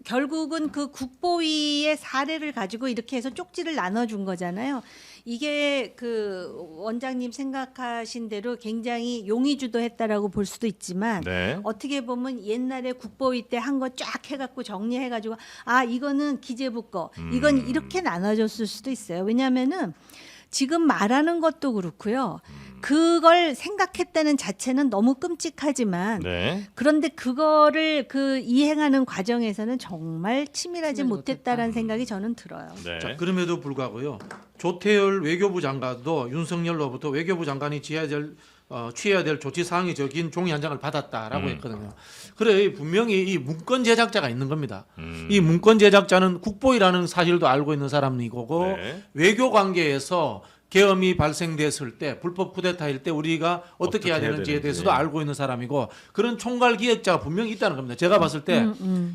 결국은 그 국보위의 사례를 가지고 이렇게 해서 쪽지를 나눠준 거잖아요. 이게 그 원장님 생각하신 대로 굉장히 용의주도했다라고 볼 수도 있지만 네. 어떻게 보면 옛날에 국보위 때 한 거 쫙 해갖고 정리해가지고 아 이거는 기재부 거 이건 이렇게 나눠줬을 수도 있어요. 왜냐하면은 지금 말하는 것도 그렇고요. 그걸 생각했다는 자체는 너무 끔찍하지만 네. 그런데 그거를 그 이행하는 과정에서는 정말 치밀하지 치밀하지 못했다라는 생각이 저는 들어요. 네. 자, 그럼에도 불구하고요. 조태열 외교부 장관도 윤석열로부터 외교부 장관이 취해야 될 조치 사항이 적인 종이 한 장을 받았다라고 했거든요. 그래 분명히 이 문건 제작자가 있는 겁니다. 이 문건 제작자는 국보위라는 사실도 알고 있는 사람이고 네. 외교 관계에서 계엄이 발생됐을 때 불법 쿠데타일 때 우리가 어떻게 해야 되는지에 대해서도 알고 있는 사람이고 그런 총괄 기획자가 분명히 있다는 겁니다. 제가 봤을 때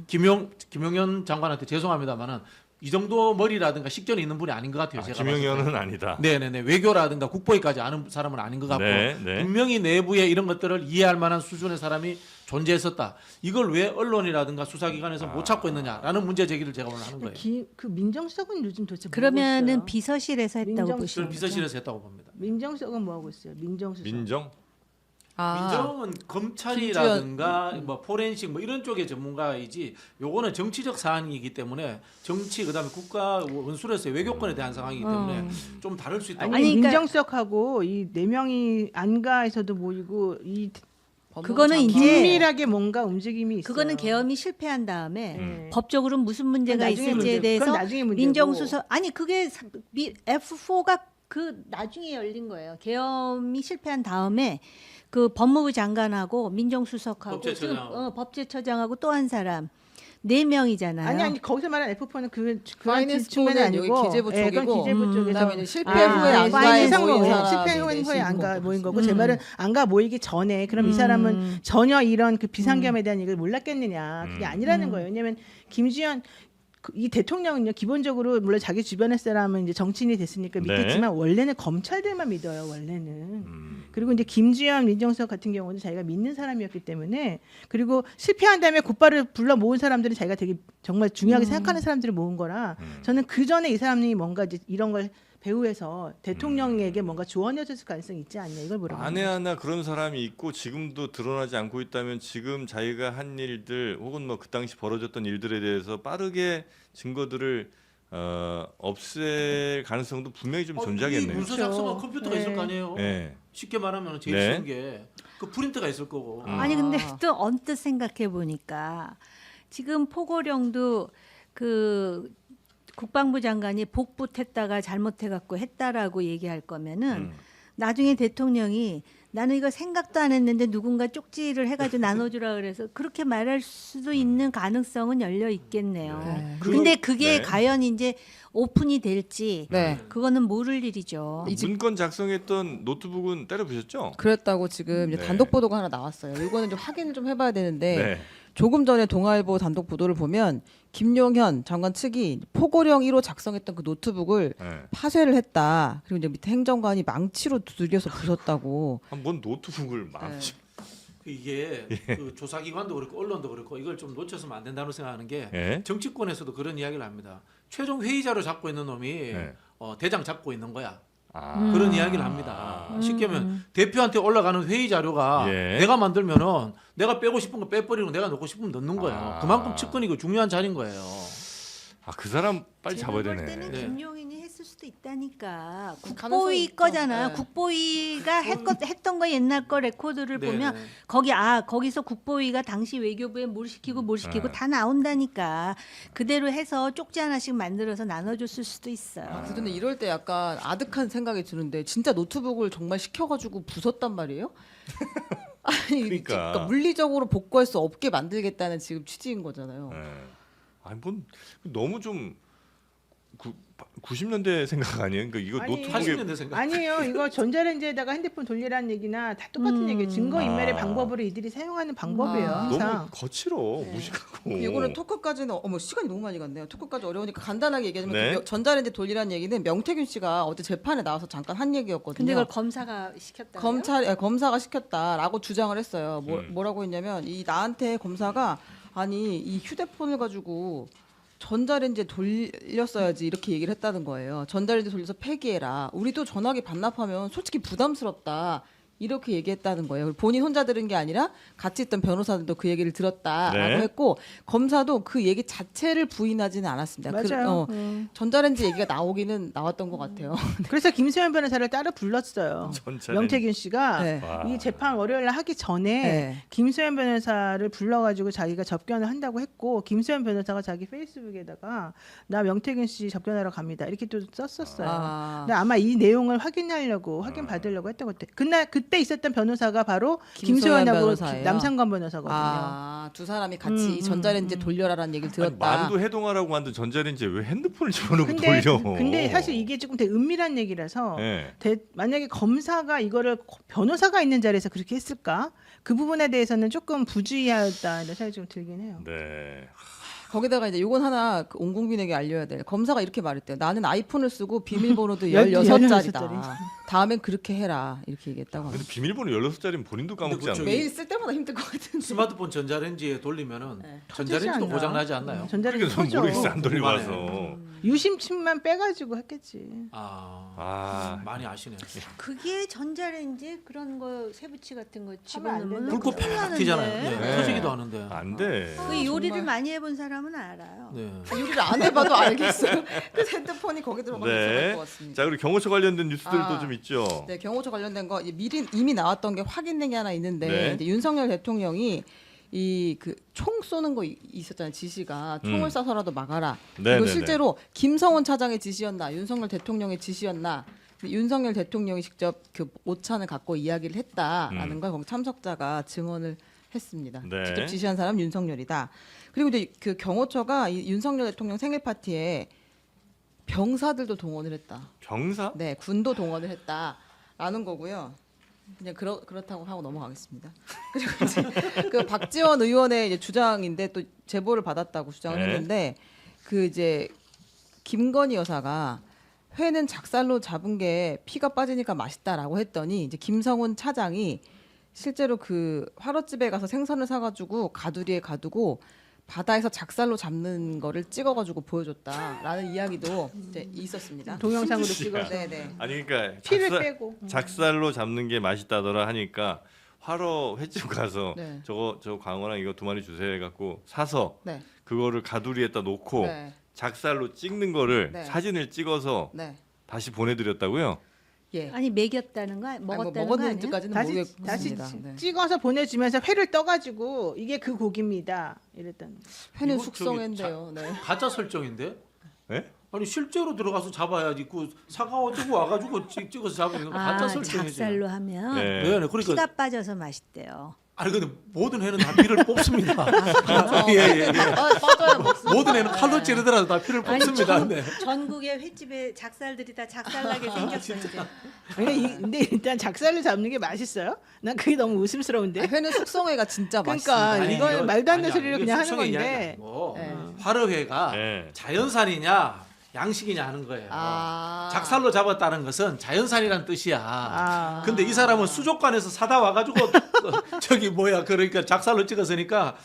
김용현 장관한테 죄송합니다만은 이 정도 머리라든가 식견이 있는 분이 아닌 것 같아요. 제가 김용현은 봤을 때. 아니다. 네네네 외교라든가 국보위까지 아는 사람은 아닌 것 같고 네, 네. 분명히 내부에 이런 것들을 이해할 만한 수준의 사람이 존재했었다. 이걸 왜 언론이라든가 수사기관에서 못 찾고 있느냐라는 문제 제기를 제가 오늘 하는 거예요. 그 민정수석은 요즘 도대체 뭐 하고 그러면은 있어요? 비서실에서 했다고 민정- 보시면 저는 비서실에서 했다고 봅니다. 민정수석은 뭐 하고 있어요? 민정수석. 민정? 민정은 검찰이라든가 뭐 포렌식 뭐 이런 쪽의 전문가이지 요거는 정치적 사안이기 때문에 정치 그다음에 국가 원수로서의 외교권에 대한 상황이기 때문에 좀 다를 수 있다고 아니, 아니, 그러니까- 민정수석하고 이 네 명이 안가에서도 모이고 이 그거는 이제 긴밀하게 뭔가 움직임이 있어요. 그거는 계엄이 실패한 다음에 네. 법적으로 무슨 문제가 그건 나중에 있을지에 문제- 대해서 그건 나중에 문제고. 민정수석 아니 그게 F4가 그 나중에 열린 거예요. 계엄이 실패한 다음에 그 법무부 장관하고 민정수석하고 지금 법제처장. 법제처장하고 또 한 사람 4명이잖아요. 아니 거기서 말한 F4는 그런 파이낸스 측면이 부는 아니고 여기 기재부 예, 그건 쪽이고 기재부 쪽에서 그다음에 이제 실패 아, 후에 네. 안가에 세상 모인 뭐, 사람이 실패 후에 내신 안가 거고. 모인 거고 제 말은 안가 모이기 전에 그럼 이 사람은 전혀 이런 그 비상계엄에 대한 얘기를 몰랐겠느냐 그게 아니라는 거예요. 왜냐하면 김지현 이 대통령은요 기본적으로 물론 자기 주변의 사람은 이제 정치인이 됐으니까 네. 믿겠지만 원래는 검찰들만 믿어요. 원래는. 그리고 이제 김주현 민정수석 같은 경우는 자기가 믿는 사람이었기 때문에 그리고 실패한 다음에 곧바로 불러 모은 사람들은 자기가 되게 정말 중요하게 생각하는 사람들을 모은 거라 저는 그 전에 이 사람이 뭔가 이제 이런 걸 배후에서 대통령에게 뭔가 조언해줬을 가능성이 있지 않냐 이걸 물어보는 안에 거죠. 하나 그런 사람이 있고 지금도 드러나지 않고 있다면 지금 자기가 한 일들 혹은 뭐 그 당시 벌어졌던 일들에 대해서 빠르게 증거들을 없앨 가능성도 분명히 좀 이 존재하겠네요. 문서 작성한 그렇죠. 컴퓨터가 있을 거 아니에요. 네. 쉽게 말하면 제일 네. 쉬운 게 그 프린트가 있을 거고. 아니 근데 또 언뜻 생각해 보니까 지금 포고령도 그 국방부 장관이 복붙했다가 잘못해갖고 했다라고 얘기할 거면은 나중에 대통령이 나는 이거 생각도 안 했는데 누군가 쪽지를 해가지고 나눠주라 그래서 그렇게 말할 수도 있는 가능성은 열려 있겠네요. 네. 근데 그게 네. 과연 이제 오픈이 될지 네. 그거는 모를 일이죠. 문건 작성했던 노트북은 때려 부셨죠? 그랬다고 지금 이제 네. 단독 보도가 하나 나왔어요. 이거는 좀 확인을 좀 해봐야 되는데 네. 조금 전에 동아일보 단독 보도를 보면 김용현 장관 측이 포고령 1호 작성했던 그 노트북을 네. 파쇄를 했다. 그리고 이제 밑에 행정관이 망치로 두들겨서 부쉈다고. 뭔 노트북을 망치. 이게 그 조사기관도 그렇고 언론도 그렇고 이걸 좀 놓쳐서는 안 된다고 생각하는 게 예? 정치권에서도 그런 이야기를 합니다. 최종 회의자로 잡고 있는 놈이 네. 대장 잡고 있는 거야. 아. 그런 이야기를 합니다. 쉽게 하면 대표한테 올라가는 회의 자료가 예. 내가 만들면은 내가 빼고 싶은 거 빼버리고 내가 넣고 싶으면 넣는 거예요. 아. 그만큼 측근이고 중요한 자리인 거예요. 그 사람 빨리 제가 잡아야 볼 되네. 때는 네. 김용인이 했을 수도 있다니까. 가능성이 국보위 있죠. 거잖아요. 네. 국보위가 했던 거 옛날 거 레코드를 네네. 보면 거기서 국보위가 당시 외교부에 뭘 시키고 다 나온다니까. 그대로 해서 쪽지 하나씩 만들어서 나눠줬을 수도 있어요. 근데 이럴 때 약간 아득한 생각이 드는데 진짜 노트북을 정말 시켜가지고 부쉈단 말이에요? 아니 그러니까. 물리적으로 복구할 수 없게 만들겠다는 지금 취지인 거잖아요. 네. 아니 뭔 너무 좀 90년대 생각 아니에요? 그러니까 이거 아니, 노트북에 80년대 생각. 아니에요. 이거 전자레인지에다가 핸드폰 돌리라는 얘기나 다 똑같은 얘기예요. 증거 인멸의 방법으로 이들이 사용하는 방법이에요. 항상. 너무 거칠어 무식하고. 이거는 토크까지는 시간이 너무 많이 갔네요. 토크까지 어려우니까 간단하게 얘기하자면 네. 그 전자레인지 돌리라는 얘기는 명태균 씨가 어제 재판에 나와서 잠깐 한 얘기였거든요. 근데 그걸 검사가 시켰다. 검사가 시켰다라고 주장을 했어요. 뭐라고 했냐면 이 나한테 검사가 아니 이 휴대폰을 가지고 전자레인지에 돌렸어야지 이렇게 얘기를 했다는 거예요. 전자레인지 돌려서 폐기해라. 우리도 전화기 반납하면 솔직히 부담스럽다. 이렇게 얘기했다는 거예요. 본인 혼자 들은 게 아니라 같이 있던 변호사들도 그 얘기를 들었다라고 네. 했고 검사도 그 얘기 자체를 부인하지는 않았습니다. 맞아요. 전자레인지 얘기가 나오기는 나왔던 것 같아요. 그래서 김수현 변호사를 따로 불렀어요. 전자레인지. 명태균 씨가 네. 와. 이 재판 월요일 날 하기 전에 네. 김수현 변호사를 불러가지고 자기가 접견을 한다고 했고 김수현 변호사가 자기 페이스북에다가 나 명태균 씨 접견하러 갑니다 이렇게 또 썼었어요. 근데 아마 이 내용을 확인 받으려고 했던 것 같아요. 그때 있었던 변호사가 바로 김소연 김소연하고 변호사예요. 남상관 변호사거든요. 두 사람이 같이 전자레인지 돌려라라는 얘기를 아니, 들었다. 만두 해동하라고 만든 전자레인지에 왜 핸드폰을 집어넣고 돌려? 근데 사실 이게 조금 되게 은밀한 얘기라서 네. 만약에 검사가 이거를 변호사가 있는 자리에서 그렇게 했을까? 그 부분에 대해서는 조금 부주의하다는 생각이 좀 들긴 해요. 네. 거기다가 이제 요건 하나 온 국민에게 알려야 돼. 검사가 이렇게 말했대요. 나는 아이폰을 쓰고 비밀번호도 16자리다. 다음엔 그렇게 해라. 이렇게 얘기했다고 근데 합니다. 비밀번호 16자리면 본인도 까먹지 근데 않나요? 매일 쓸 때마다 힘들 것 같은데. 스마트폰 전자레인지에 돌리면은 네. 전자레인지도 터지지 않나? 고장 나지 않나요? 전자레인지 그러니까 저는 터져. 모르겠어 안 돌리고 와서. 유심칩만 빼가지고 했겠지. 많이 아시네. 그게 전자레인지 그런 거 세부치 같은 거 하면 안 집어넣으면 된다. 불꽃 큰일 팍 나는데. 튀잖아요. 네. 네. 터지기도 하는데. 안 돼. 그 요리를 정말. 많이 해본 사람은 알아요. 네. 요리를 안 해봐도 알겠어요. 그 핸드폰이 거기 들어가면 네. 들어갈 것 같습니다. 자 그리고 경호처 관련된 뉴스들도 좀 있죠. 네, 경호처 관련된 거 이미 나왔던 게 확인된 게 하나 있는데 네. 이제 윤석열 대통령이 이 그 총 쏘는 거 있었잖아요. 지시가 총을 쏴서라도 막아라. 네, 이거 네, 실제로 김성원 차장의 지시였나, 윤석열 대통령의 지시였나. 윤석열 대통령이 직접 그 오찬을 갖고 이야기를 했다라는 걸 거기 참석자가 증언을 했습니다. 네. 직접 지시한 사람 윤석열이다. 그리고 이제 그 경호처가 이 윤석열 대통령 생일 파티에 병사들도 동원을 했다. 병사? 네, 군도 동원을 했다라는 거고요. 그냥 그렇다고 하고 넘어가겠습니다. 그리고 이제 그 박지원 의원의 이제 주장인데 또 제보를 받았다고 주장을 네. 했는데 그 이제 김건희 여사가 회는 작살로 잡은 게 피가 빠지니까 맛있다라고 했더니 이제 김성훈 차장이 실제로 그 화롯집에 가서 생선을 사가지고 가두리에 가두고 바다에서 작살로 잡는 거를 찍어가지고 보여줬다라는 이야기도 이제 있었습니다. 동영상으로 찍어서 네네. 아니 그러니까 피를 빼고. 작살로 잡는 게 맛있다더라 하니까 화로 횟집 가서 네. 저 광어랑 이거 2마리 주세요 해갖고 사서 네. 그거를 가두리에다 놓고 네. 작살로 찍는 거를 네. 사진을 찍어서 네. 다시 보내드렸다고요? 예. 아니 먹였다는 거 먹었다는 거 아니에요? 먹었는지까지는 다시 모르겠습니다. 네. 찍어서 보내주면서 회를 떠가지고 이게 그 고기입니다. 이랬다는. 회는 이거 숙성인데요. 네. 가짜 설정인데? 네? 아니 실제로 들어가서 잡아야지. 그 사가지고 와가지고 찍어서 잡으면 가짜 설정이지. 작살로 하면 네. 네, 그러니까 피가 빠져서 맛있대요. 아니 근데 모든 회는 다 피를 뽑습니다. 예. 빠져야 먹습니다. 모든 회는 칼로 찌르더라도 다 피를 아니, 뽑습니다. 네. 전국의 횟집에 작살들이 다 작살나게 생겼어요. 이제. 근데 일단 작살을 잡는 게 맛있어요? 난 그게 너무 웃음스러운데. 회는 숙성회가 진짜 그러니까 맛있습니다. 아니, 이건 말도 안 되는 소리를 이게 그냥 하는 숙성의 건데. 이야기가 아니고 네. 화로회가 네. 자연산이냐 양식이냐 하는 거예요. 작살로 잡았다는 것은 자연산이란 뜻이야. 근데 이 사람은 수족관에서 사다 와가지고 저기 뭐야 그러니까 작살로 찍었으니까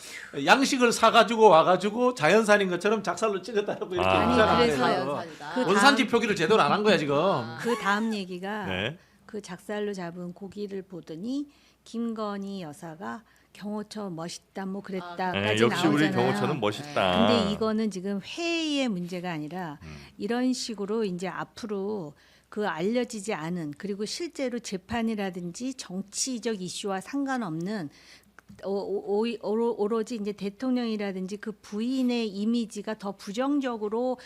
양식을 사가지고 와가지고 자연산인 것처럼 작살로 찍었다라고 이렇게 아니, 주장을 그래서 해요. 자연산이다. 그 원산지 표기를 제대로 안 한 거야 지금. 그 다음 얘기가 네. 그 작살로 잡은 고기를 보더니 김건희 여사가 경호처 멋있다 뭐 네, 그랬다까지 역시 우리 나오잖아요. 경호처는 멋있다. 근데 이거는 지금 회의 문제가 아니라 이런 식으로 이제 앞으로 그 알려지지 않은 그리고 실제로 재판이라든지 정치적 이슈와 상관없는 오로지 이제 대통령이라든지 그 부인의 이미지가 더 부정적으로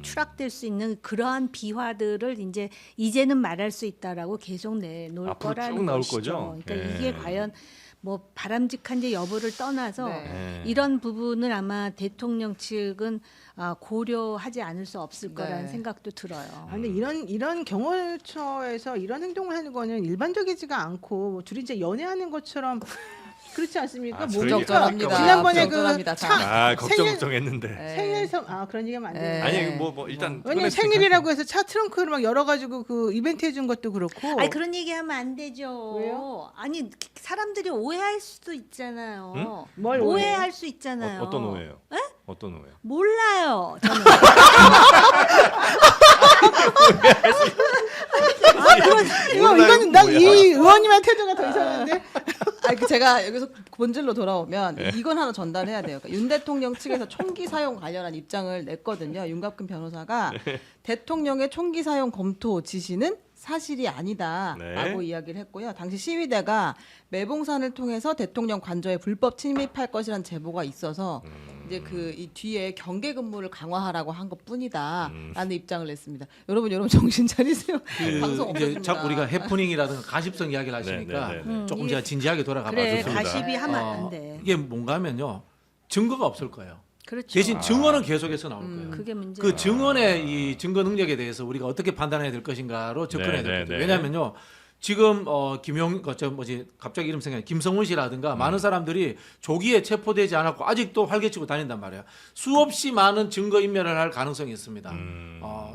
추락될 수 있는 그러한 비화들을 이제는 말할 수 있다라고 계속 내놓을 앞으로 거라는 쭉 나올 것이죠. 거죠? 그러니까 예. 이게 과연 뭐 바람직한지 여부를 떠나서 네. 이런 부분을 아마 대통령 측은 고려하지 않을 수 없을 거라는 네. 생각도 들어요. 아, 근데 이런 경호처에서 이런 행동을 하는 거는 일반적이지가 않고 뭐 둘이 이제 연애하는 것처럼 그렇지 않습니까? 저희- 부적절합니다. 지난번에 부적절합니다. 그 차, 걱정했는데. 네. 생일성 그런 얘기하면 안 돼요. 네. 아니 뭐 일단 왜냐면 생일이라고 해서 차 트렁크를 막 열어가지고 그 이벤트 해준 것도 그렇고. 아니 그런 얘기하면 안 되죠. 왜요? 아니 사람들이 오해할 수도 있잖아요. 뭘 오해할 수 있잖아요. 어떤 오해요? 어떤 오해요? 몰라요. 저는. 이거는 난 이 의원님의 태도가 더 이상한데. 제가 여기서 본질로 돌아오면 네. 이건 하나 전달해야 돼요. 그러니까 윤 대통령 측에서 총기 사용 관련한 입장을 냈거든요. 윤갑근 변호사가 네. 대통령의 총기 사용 검토 지시는 사실이 아니다라고 네. 이야기를 했고요. 당시 시위대가 매봉산을 통해서 대통령 관저에 불법 침입할 것이라는 제보가 있어서 이제 이 뒤에 경계 근무를 강화하라고 한 것뿐이다라는 입장을 냈습니다. 여러분 정신 차리세요. 방송 이제 없었습니다. 자꾸 우리가 해프닝이라든가 가십성 이야기를 하시니까 네, 네, 네, 네. 조금 이게- 제가 진지하게 돌아가 그래 봐줬습니다. 가십이 하면 안 돼. 이게 뭔가 하면요 증거가 없을 거예요. 그렇죠. 대신 증언은 계속해서 나올 거예요. 그게 문제. 그 증언의 이 증거 능력에 대해서 우리가 어떻게 판단해야 될 것인가로 접근해야 네, 될 네, 거죠. 네. 왜냐하면요. 지금 갑자기 이름 생각나 김성훈 씨라든가 많은 사람들이 조기에 체포되지 않았고 아직도 활개치고 다닌단 말이에요. 수없이 많은 증거 인멸을 할 가능성이 있습니다.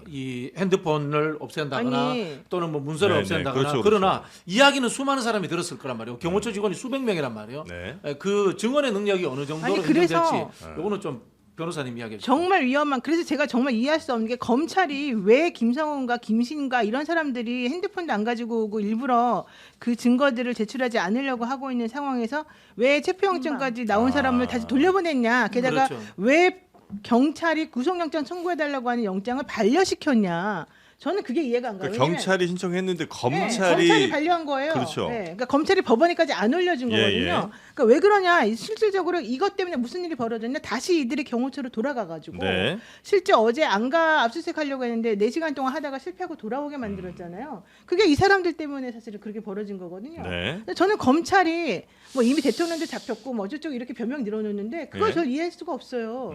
이 핸드폰을 없앤다거나 아니. 또는 뭐 문서를 네, 네, 없앤다거나 그렇죠, 그러나 이야기는 수많은 사람이 들었을 거란 말이에요. 경호처 직원이 수백 명이란 말이에요. 네. 그 증언의 능력이 어느 정도로 아니, 그래서- 인정될지 요거는 좀 변호사님 이야기해 주세요. 정말 위험한. 그래서 제가 정말 이해할 수 없는 게 검찰이 왜 김성훈과 김신과 이런 사람들이 핸드폰도 안 가지고 오고 일부러 그 증거들을 제출하지 않으려고 하고 있는 상황에서 왜 체포영장까지 나온 사람을 다시 돌려보냈냐. 게다가 그렇죠. 왜 경찰이 구속영장 청구해달라고 하는 영장을 반려시켰냐. 저는 그게 이해가 안 가요. 그러니까 왜냐면- 경찰이 신청했는데 네, 검찰이 검찰이 반려한 거예요. 그렇죠. 네, 그러니까 검찰이 법원에까지 안 올려준 예, 거거든요. 예. 그러니까 왜 그러냐? 실질적으로 이것 때문에 무슨 일이 벌어졌냐? 다시 이들이 경호처로 돌아가가지고 네. 실제 어제 안가 압수수색하려고 했는데 4시간 동안 하다가 실패하고 돌아오게 만들었잖아요. 그게 이 사람들 때문에 사실은 그렇게 벌어진 거거든요. 네. 근데 저는 검찰이 뭐 이미 대통령도 잡혔고 뭐 어쩌고 이렇게 변명 늘어놓는데 그걸 예. 저 이해할 수가 없어요.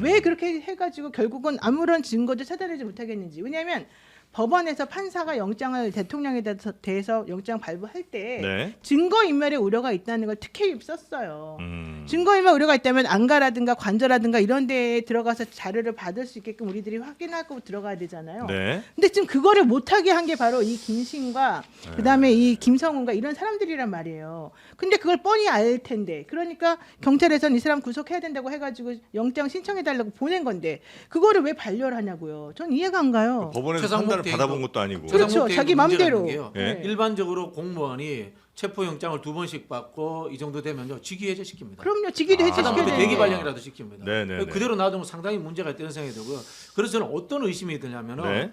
왜 그렇게 해가지고 결국은 아무런 증거도 찾아내지 못하겠는지. 왜냐하면 법원에서 판사가 영장을 대통령에 대해서 영장 발부할 때 네. 증거인멸의 우려가 있다는 걸 특히 썼어요. 음. 증거인멸 우려가 있다면 안가라든가 관저라든가 이런 데에 들어가서 자료를 받을 수 있게끔 우리들이 확인하고 들어가야 되잖아요. 네. 근데 지금 그거를 못하게 한 게 바로 이 김신과 그다음에 이 김성훈과 이런 사람들이란 말이에요. 근데 그걸 뻔히 알 텐데 그러니까 경찰에서는 이 사람 구속해야 된다고 해가지고 영장 신청해달라고 보낸 건데 그거를 왜 반려를 하냐고요. 전 이해가 안 가요. 법원에서 최상목 판단을 대행도- 받아본 것도 아니고. 그렇죠. 최상목 대행도 자기 문제가 맘대로. 있는 게요. 예. 일반적으로 공무원이 체포영장을 2번씩 받고 이 정도 되면요 직위해제 시킵니다. 그럼요. 직위도 해제시켜야 하다못해 되는데. 대기 발령이라도 시킵니다. 네, 네, 네. 그대로 놔두면 상당히 문제가 있다는 생각이 들고요. 그래서 저는 어떤 의심이 드냐면은 네.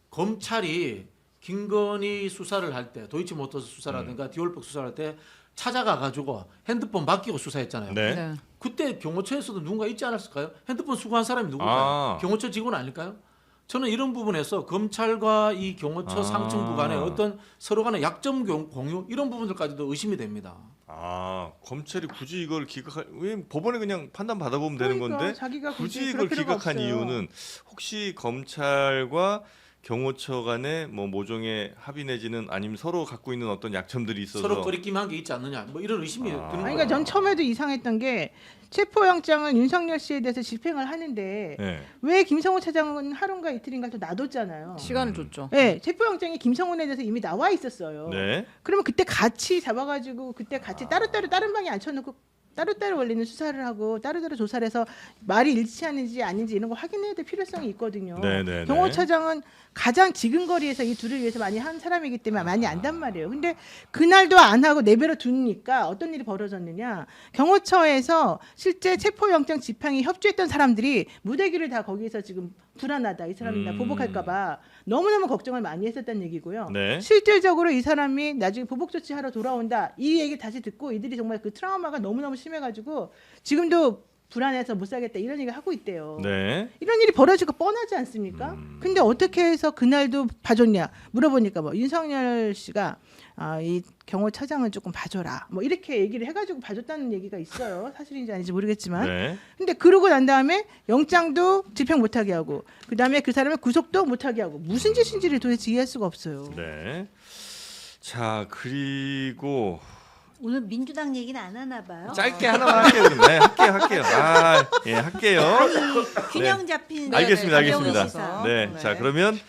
검찰이 김건희 수사를 할 때 도이치모터스 수사라든가 디올백 수사를 할 때 찾아가 가지고 핸드폰 맡기고 수사했잖아요. 네. 네. 그때 경호처에서도 누군가 있지 않았을까요? 핸드폰 수거한 사람이 누굴까요? 아. 경호처 직원 아닐까요? 저는 이런 부분에서 검찰과 이 경호처 아. 상층부 간의 어떤 서로 간의 약점 공유 이런 부분들까지도 의심이 됩니다. 검찰이 굳이 이걸 기각할 왜 법원에 그냥 판단 받아보면 되는 그러니까 건데 자기가 굳이 그럴 이걸 필요가 기각한 없어요. 이유는 혹시 검찰과 경호처 간에 뭐 모종의 합의 내지는 아니면 서로 갖고 있는 어떤 약점들이 있어서 서로 거리낌한 게 있지 않느냐 뭐 이런 의심이 드는 아니, 거예요. 그러니까 전 처음에도 이상했던 게 체포영장을 윤석열 씨에 대해서 집행을 하는데 네. 왜 김성훈 차장은 하루인가 이틀인가 또 놔뒀잖아요. 시간을 줬죠. 네, 체포영장이 김성훈에 대해서 이미 나와 있었어요. 네. 그러면 그때 같이 잡아가지고 그때 같이 따로따로 다른 방에 앉혀놓고 따로따로 원리는 수사를 하고 따로따로 조사를 해서 말이 일치하는지 아닌지 이런 거 확인해야 될 필요성이 있거든요. 네네네. 경호처장은 가장 지근거리에서 이 둘을 위해서 많이 한 사람이기 때문에 많이 안단 말이에요. 근데 그날도 안 하고 내버려 두니까 어떤 일이 벌어졌느냐. 경호처에서 실제 체포영장 집행에 협조했던 사람들이 무대기를 다 거기에서 지금 불안하다. 이 사람이 나 보복할까 봐 너무너무 걱정을 많이 했었다는 얘기고요. 네. 실질적으로 이 사람이 나중에 보복 조치하러 돌아온다. 이 얘기 다시 듣고 이들이 정말 그 트라우마가 너무너무 심해가지고 지금도 불안해서 못 살겠다 이런 얘기 하고 있대요. 네. 이런 일이 벌어지고 뻔하지 않습니까? 근데 어떻게 해서 그날도 봐줬냐 물어보니까 뭐 윤석열 씨가 이 경호처장은 조금 봐줘라 뭐 이렇게 얘기를 해가지고 봐줬다는 얘기가 있어요. 사실인지 아닌지 모르겠지만. 네. 근데 그러고 난 다음에 영장도 집행 못하게 하고 그 다음에 그 사람을 구속도 못하게 하고 무슨 짓인지를 도대체 이해할 수가 없어요. 네. 자, 그리고 오늘 민주당 얘기는 안 하나 봐요. 짧게 하나만 할게요. 그럼. 네, 할게요. 예, 할게요. 균형 잡힌 알겠습니다. 가정의 알겠습니다. 시사. 네. 네. 자, 그러면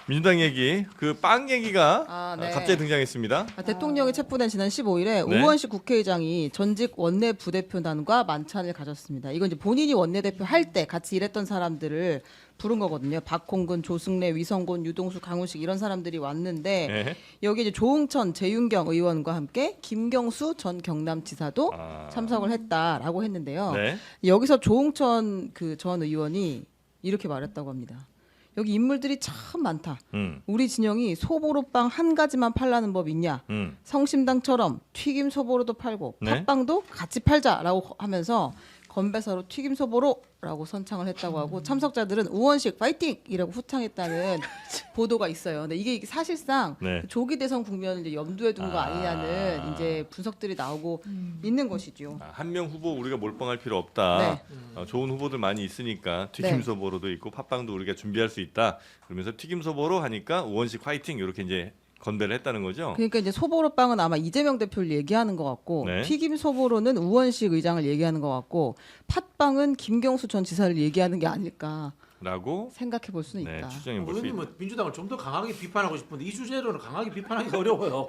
민주당 얘기, 그 빵 얘기가 네. 갑자기 등장했습니다. 대통령이 체포된 지난 15일에 네. 우원식 국회의장이 전직 원내 부대표단과 만찬을 가졌습니다. 이건 이제 본인이 원내대표 할 때 같이 일했던 사람들을 부른 거거든요. 박홍근, 조승래, 위성곤, 유동수, 강훈식 이런 사람들이 왔는데 네. 여기 이제 조응천, 재윤경 의원과 함께 김경수 전 경남지사도 아. 참석을 했다라고 했는데요. 네. 여기서 조응천 그 전 의원이 이렇게 말했다고 합니다. 여기 인물들이 참 많다. 우리 진영이 소보로빵 한 가지만 팔라는 법 있냐? 성심당처럼 튀김 소보로도 팔고 네. 팥빵도 같이 팔자라고 하면서 건배사로 튀김 소보로라고 선창을 했다고 하고 참석자들은 우원식 파이팅이라고 후창했다는 보도가 있어요. 근데 이게 사실상 네. 조기 대선 국면을 이제 염두에 둔 거 아니냐는 이제 분석들이 나오고 있는 것이죠. 한 명 후보 우리가 몰빵할 필요 없다. 네. 좋은 후보들 많이 있으니까 네. 튀김소보로도 있고 팥빵도 우리가 준비할 수 있다. 그러면서 튀김소보로 하니까 우원식 화이팅 이렇게 이제 건배를 했다는 거죠. 그러니까 이제 소보로빵은 아마 이재명 대표를 얘기하는 것 같고 네. 튀김 소보로는 우원식 의장을 얘기하는 것 같고 팥빵은 김경수 전 지사를 얘기하는 게 아닐까라고 생각해 볼 수는 네, 있다. 추정해 볼 수 의원님 있다. 뭐 민주당을 좀 더 강하게 비판하고 싶은데 이 주제로는 강하게 비판하기가 어려워요.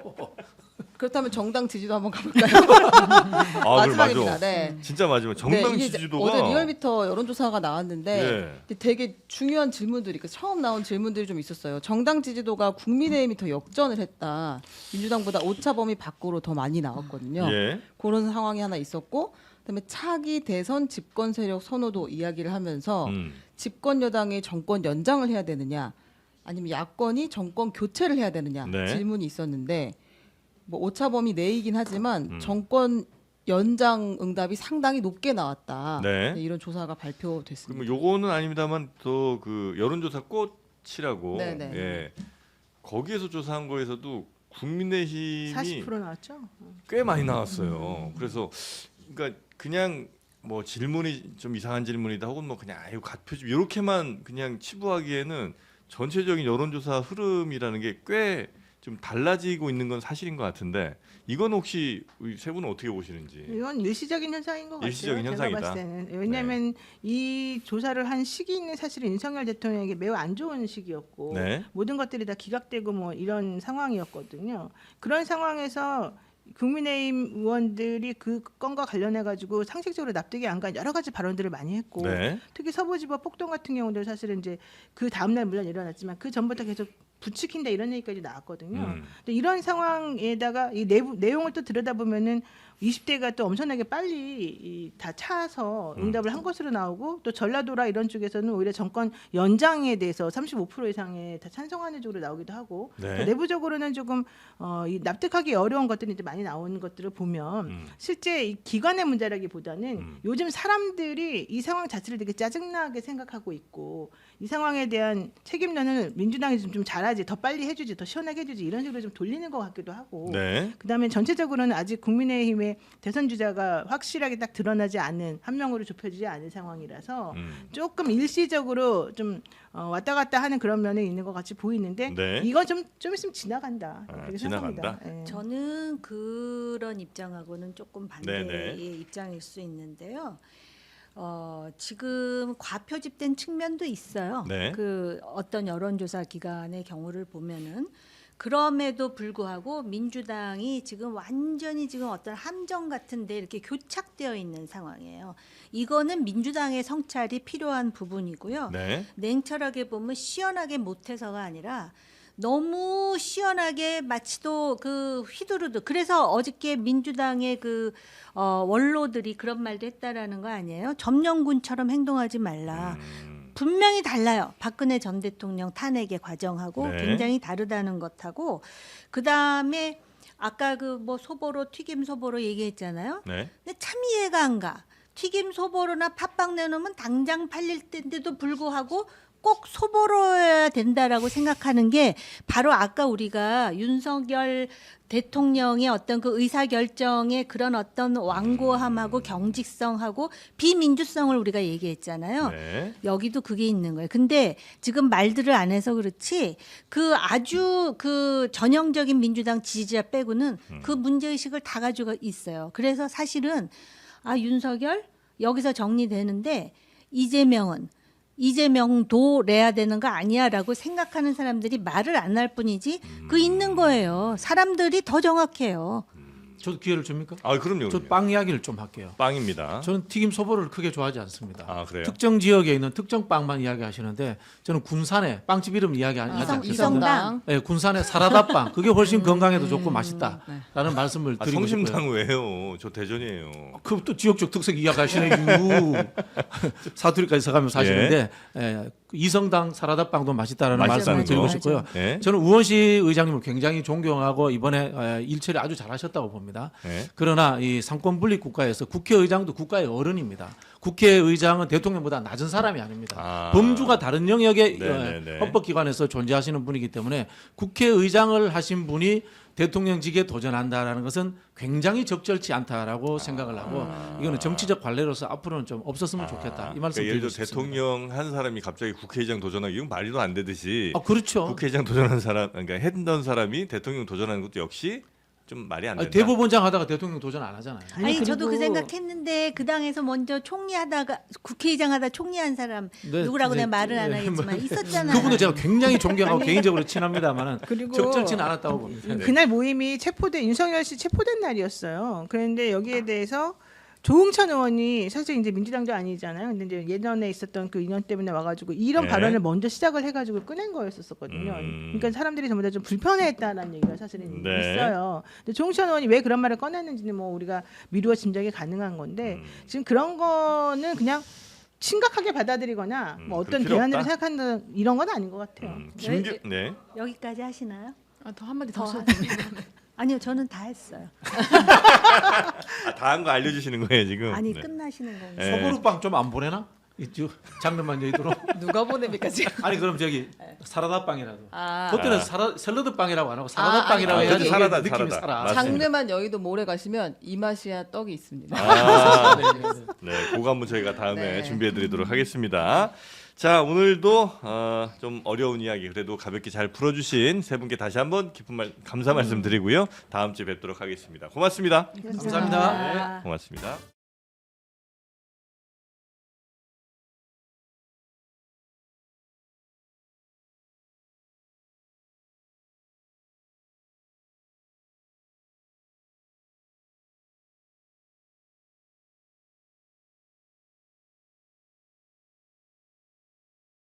그렇다면 정당 지지도 한번 가볼까요? 아, 그래, 마지막입니다. 맞아. 네. 진짜 마지막 정당 이게 이제 지지도가 어제 리얼미터 여론조사가 나왔는데 예. 되게 중요한 질문들이 처음 나온 질문들이 좀 있었어요. 정당 지지도가 국민의힘이 더 역전을 했다. 민주당보다 오차 범위 밖으로 더 많이 나왔거든요. 예. 그런 상황이 하나 있었고 그다음에 차기 대선 집권 세력 선호도 이야기를 하면서 집권 여당이 정권 연장을 해야 되느냐 아니면 야권이 정권 교체를 해야 되느냐 네. 질문이 있었는데 뭐 오차 범위 내이긴 하지만 정권 연장 응답이 상당히 높게 나왔다. 네. 이런 조사가 발표됐습니다. 그럼 요거는 아닙니다만 또 그 여론조사 꽃이라고 네네. 예. 거기에서 조사한 거에서도 국민의힘이 40% 나왔죠. 꽤 많이 나왔어요. 그래서 그러니까 그냥 뭐 질문이 좀 이상한 질문이다 혹은 뭐 그냥 아유 갓표집 이렇게만 그냥 치부하기에는 전체적인 여론조사 흐름이라는 게 꽤 좀 달라지고 있는 건 사실인 것 같은데 이건 혹시 우리 세 분은 어떻게 보시는지? 이건 일시적인 현상인 것 같아요. 일시적인 현상이다. 제가 봤을 때는. 왜냐하면 이 조사를 한 시기는 사실은 윤석열 대통령에게 매우 안 좋은 시기였고 네. 모든 것들이 다 기각되고 뭐 이런 상황이었거든요. 그런 상황에서 국민의힘 의원들이 그 건과 관련해 가지고 상식적으로 납득이 안 간 여러 가지 발언들을 많이 했고 네. 특히 서부지법 폭동 같은 경우도 사실은 이제 그 다음 날 물론 일어났지만 그 전부터 계속 부추긴다 이런 얘기까지 나왔거든요. 근데 이런 상황에다가 이 내부 내용을 또 들여다보면은 20대가 또 엄청나게 빨리 다 차서 응답을 한 것으로 나오고 또 전라도라 이런 쪽에서는 오히려 정권 연장에 대해서 35% 이상의 다 찬성하는 쪽으로 나오기도 하고 네. 그러니까 내부적으로는 조금 이 납득하기 어려운 것들이 이제 많이 나오는 것들을 보면 실제 이 기관의 문제라기보다는 요즘 사람들이 이 상황 자체를 되게 짜증나게 생각하고 있고 이 상황에 대한 책임론을 민주당이 좀 잘하지 더 빨리 해주지 더 시원하게 해주지 이런 식으로 좀 돌리는 것 같기도 하고 네. 그다음에 전체적으로는 아직 국민의힘의 대선 주자가 확실하게 딱 드러나지 않은 한 명으로 좁혀지지 않은 상황이라서 조금 일시적으로 좀 왔다 갔다 하는 그런 면이 있는 것 같이 보이는데 네. 이건 좀 있으면 지나간다 그렇게 지나간다? 생각합니다. 예. 저는 그런 입장하고는 조금 반대의 네네. 입장일 수 있는데요. 지금 과표집된 측면도 있어요. 네. 그 어떤 여론조사 기관의 경우를 보면은 그럼에도 불구하고 민주당이 지금 완전히 지금 어떤 함정 같은데 이렇게 교착되어 있는 상황이에요. 이거는 민주당의 성찰이 필요한 부분이고요. 네. 냉철하게 보면 시원하게 못해서가 아니라 너무 시원하게 마치도 그 휘두르듯 그래서 어저께 민주당의 그 원로들이 그런 말도 했다라는 거 아니에요? 점령군처럼 행동하지 말라. 분명히 달라요. 박근혜 전 대통령 탄핵의 과정하고 네. 굉장히 다르다는 것하고 그다음에 아까 그 뭐 소보로 튀김 소보로 얘기했잖아요. 네. 근데 참 이해가 안 가. 튀김 소보로나 팥빵 내놓으면 당장 팔릴 텐데도 불구하고 꼭 소보로여야 된다라고 생각하는 게 바로 아까 우리가 윤석열 대통령의 어떤 그 의사결정의 그런 어떤 완고함하고 경직성하고 비민주성을 우리가 얘기했잖아요. 네. 여기도 그게 있는 거예요. 근데 지금 말들을 안 해서 그렇지 그 아주 그 전형적인 민주당 지지자 빼고는 그 문제의식을 다 가지고 있어요. 그래서 사실은 윤석열 여기서 정리되는데 이재명도 내야 되는 거 아니야라고 생각하는 사람들이 말을 안 할 뿐이지 그 있는 거예요. 사람들이 더 정확해요. 저도 기회를 줍니까? 그럼요. 저 빵 이야기를 좀 할게요. 빵입니다. 저는 튀김 소보를 크게 좋아하지 않습니다. 그래요? 특정 지역에 있는 특정 빵만 이야기하시는데 저는 군산에 빵집 이름 이야기하지 않습니다. 이성당. 네, 군산의 사라다빵 그게 훨씬 건강에도 좋고 맛있다라는 말씀을 드리고 싶고요. 성심당 왜요? 저 대전이에요. 그또 지역적 특색 이야기하시네. 사투리까지 써가면서 사시는데 이성당 사라다빵도 맛있다라는 맛있다는 말씀을 드리고 거. 싶고요. 네. 저는 우원식 의장님을 굉장히 존경하고 이번에 일처리 아주 잘하셨다고 봅니다. 네. 그러나 이 상권 분립 국가에서 국회의장도 국가의 어른입니다. 국회의장은 대통령보다 낮은 사람이 아닙니다. 범주가 다른 영역의 네네네. 헌법기관에서 존재하시는 분이기 때문에 국회의장을 하신 분이 대통령직에 도전한다라는 것은 굉장히 적절치 않다라고 생각을 하고 이거는 정치적 관례로서 앞으로는 좀 없었으면 좋겠다. 이 말씀 그러니까 예를 드리고 들어 싶습니다. 대통령 한 사람이 갑자기 국회의장 도전하기 이건 말이도 안 되듯이 그렇죠. 국회의장 도전한 사람 그러니까 했던 사람이 대통령 도전하는 것도 역시 좀 말이 안 된다. 대법원장 하다가 대통령 도전 안 하잖아요. 아니 저도 그 그리고- 생각했는데 그 당에서 먼저 총리하다가 국회의장 하다 총리한 사람 네, 누구라고 이제- 내가 말을 안 하겠지만 있었잖아요. 그분도 제가 굉장히 존경하고 개인적으로 친합니다만은 그리고 적절치는 않았다고 봅니다. 그날 모임이 윤석열 씨 체포된 날이었어요. 그런데 여기에 대해서 조응천 의원이 사실 이제 민주당도 아니잖아요. 근데 이제 예전에 있었던 그 인연 때문에 와가지고 이런 네. 발언을 먼저 시작을 해가지고 꺼낸 거였었거든요. 그러니까 사람들이 전부 다 좀 불편해했다라는 얘기가 사실은 네. 있어요. 근데 조응천 의원이 왜 그런 말을 꺼냈는지는 뭐 우리가 미루어 짐작이 가능한 건데 지금 그런 거는 그냥 심각하게 받아들이거나 뭐 그럴 어떤 필요 대안으로 없다? 생각하는 이런 건 아닌 것 같아요. 네. 여기까지 하시나요? 더 한마디 더 더 하세요. 아니요, 저는 다 했어요. 다 한 거 알려주시는 거예요 지금. 아니 네. 끝나시는 건가요? 네. 소보루빵 좀 안 보내나? 이쪽 장르만 여의도로. 누가 보냅니까 지금? 아니 그럼 저기 사라다빵이라도. 아, 그때는 샐러드빵이라고 안 하고 사라다빵이라고 아니, 해야지 여기 사라다, 느낌이 사라다. 살아. 맞습니다. 장르만 여의도 모래 가시면 이마시아 떡이 있습니다. 네, 그거 한번 저희가 다음에 네. 준비해드리도록 하겠습니다. 자, 오늘도 좀 어려운 이야기 그래도 가볍게 잘 풀어주신 세 분께 다시 한번 깊은 감사 말씀드리고요. 다음 주에 뵙도록 하겠습니다. 고맙습니다. 감사합니다. 고맙습니다.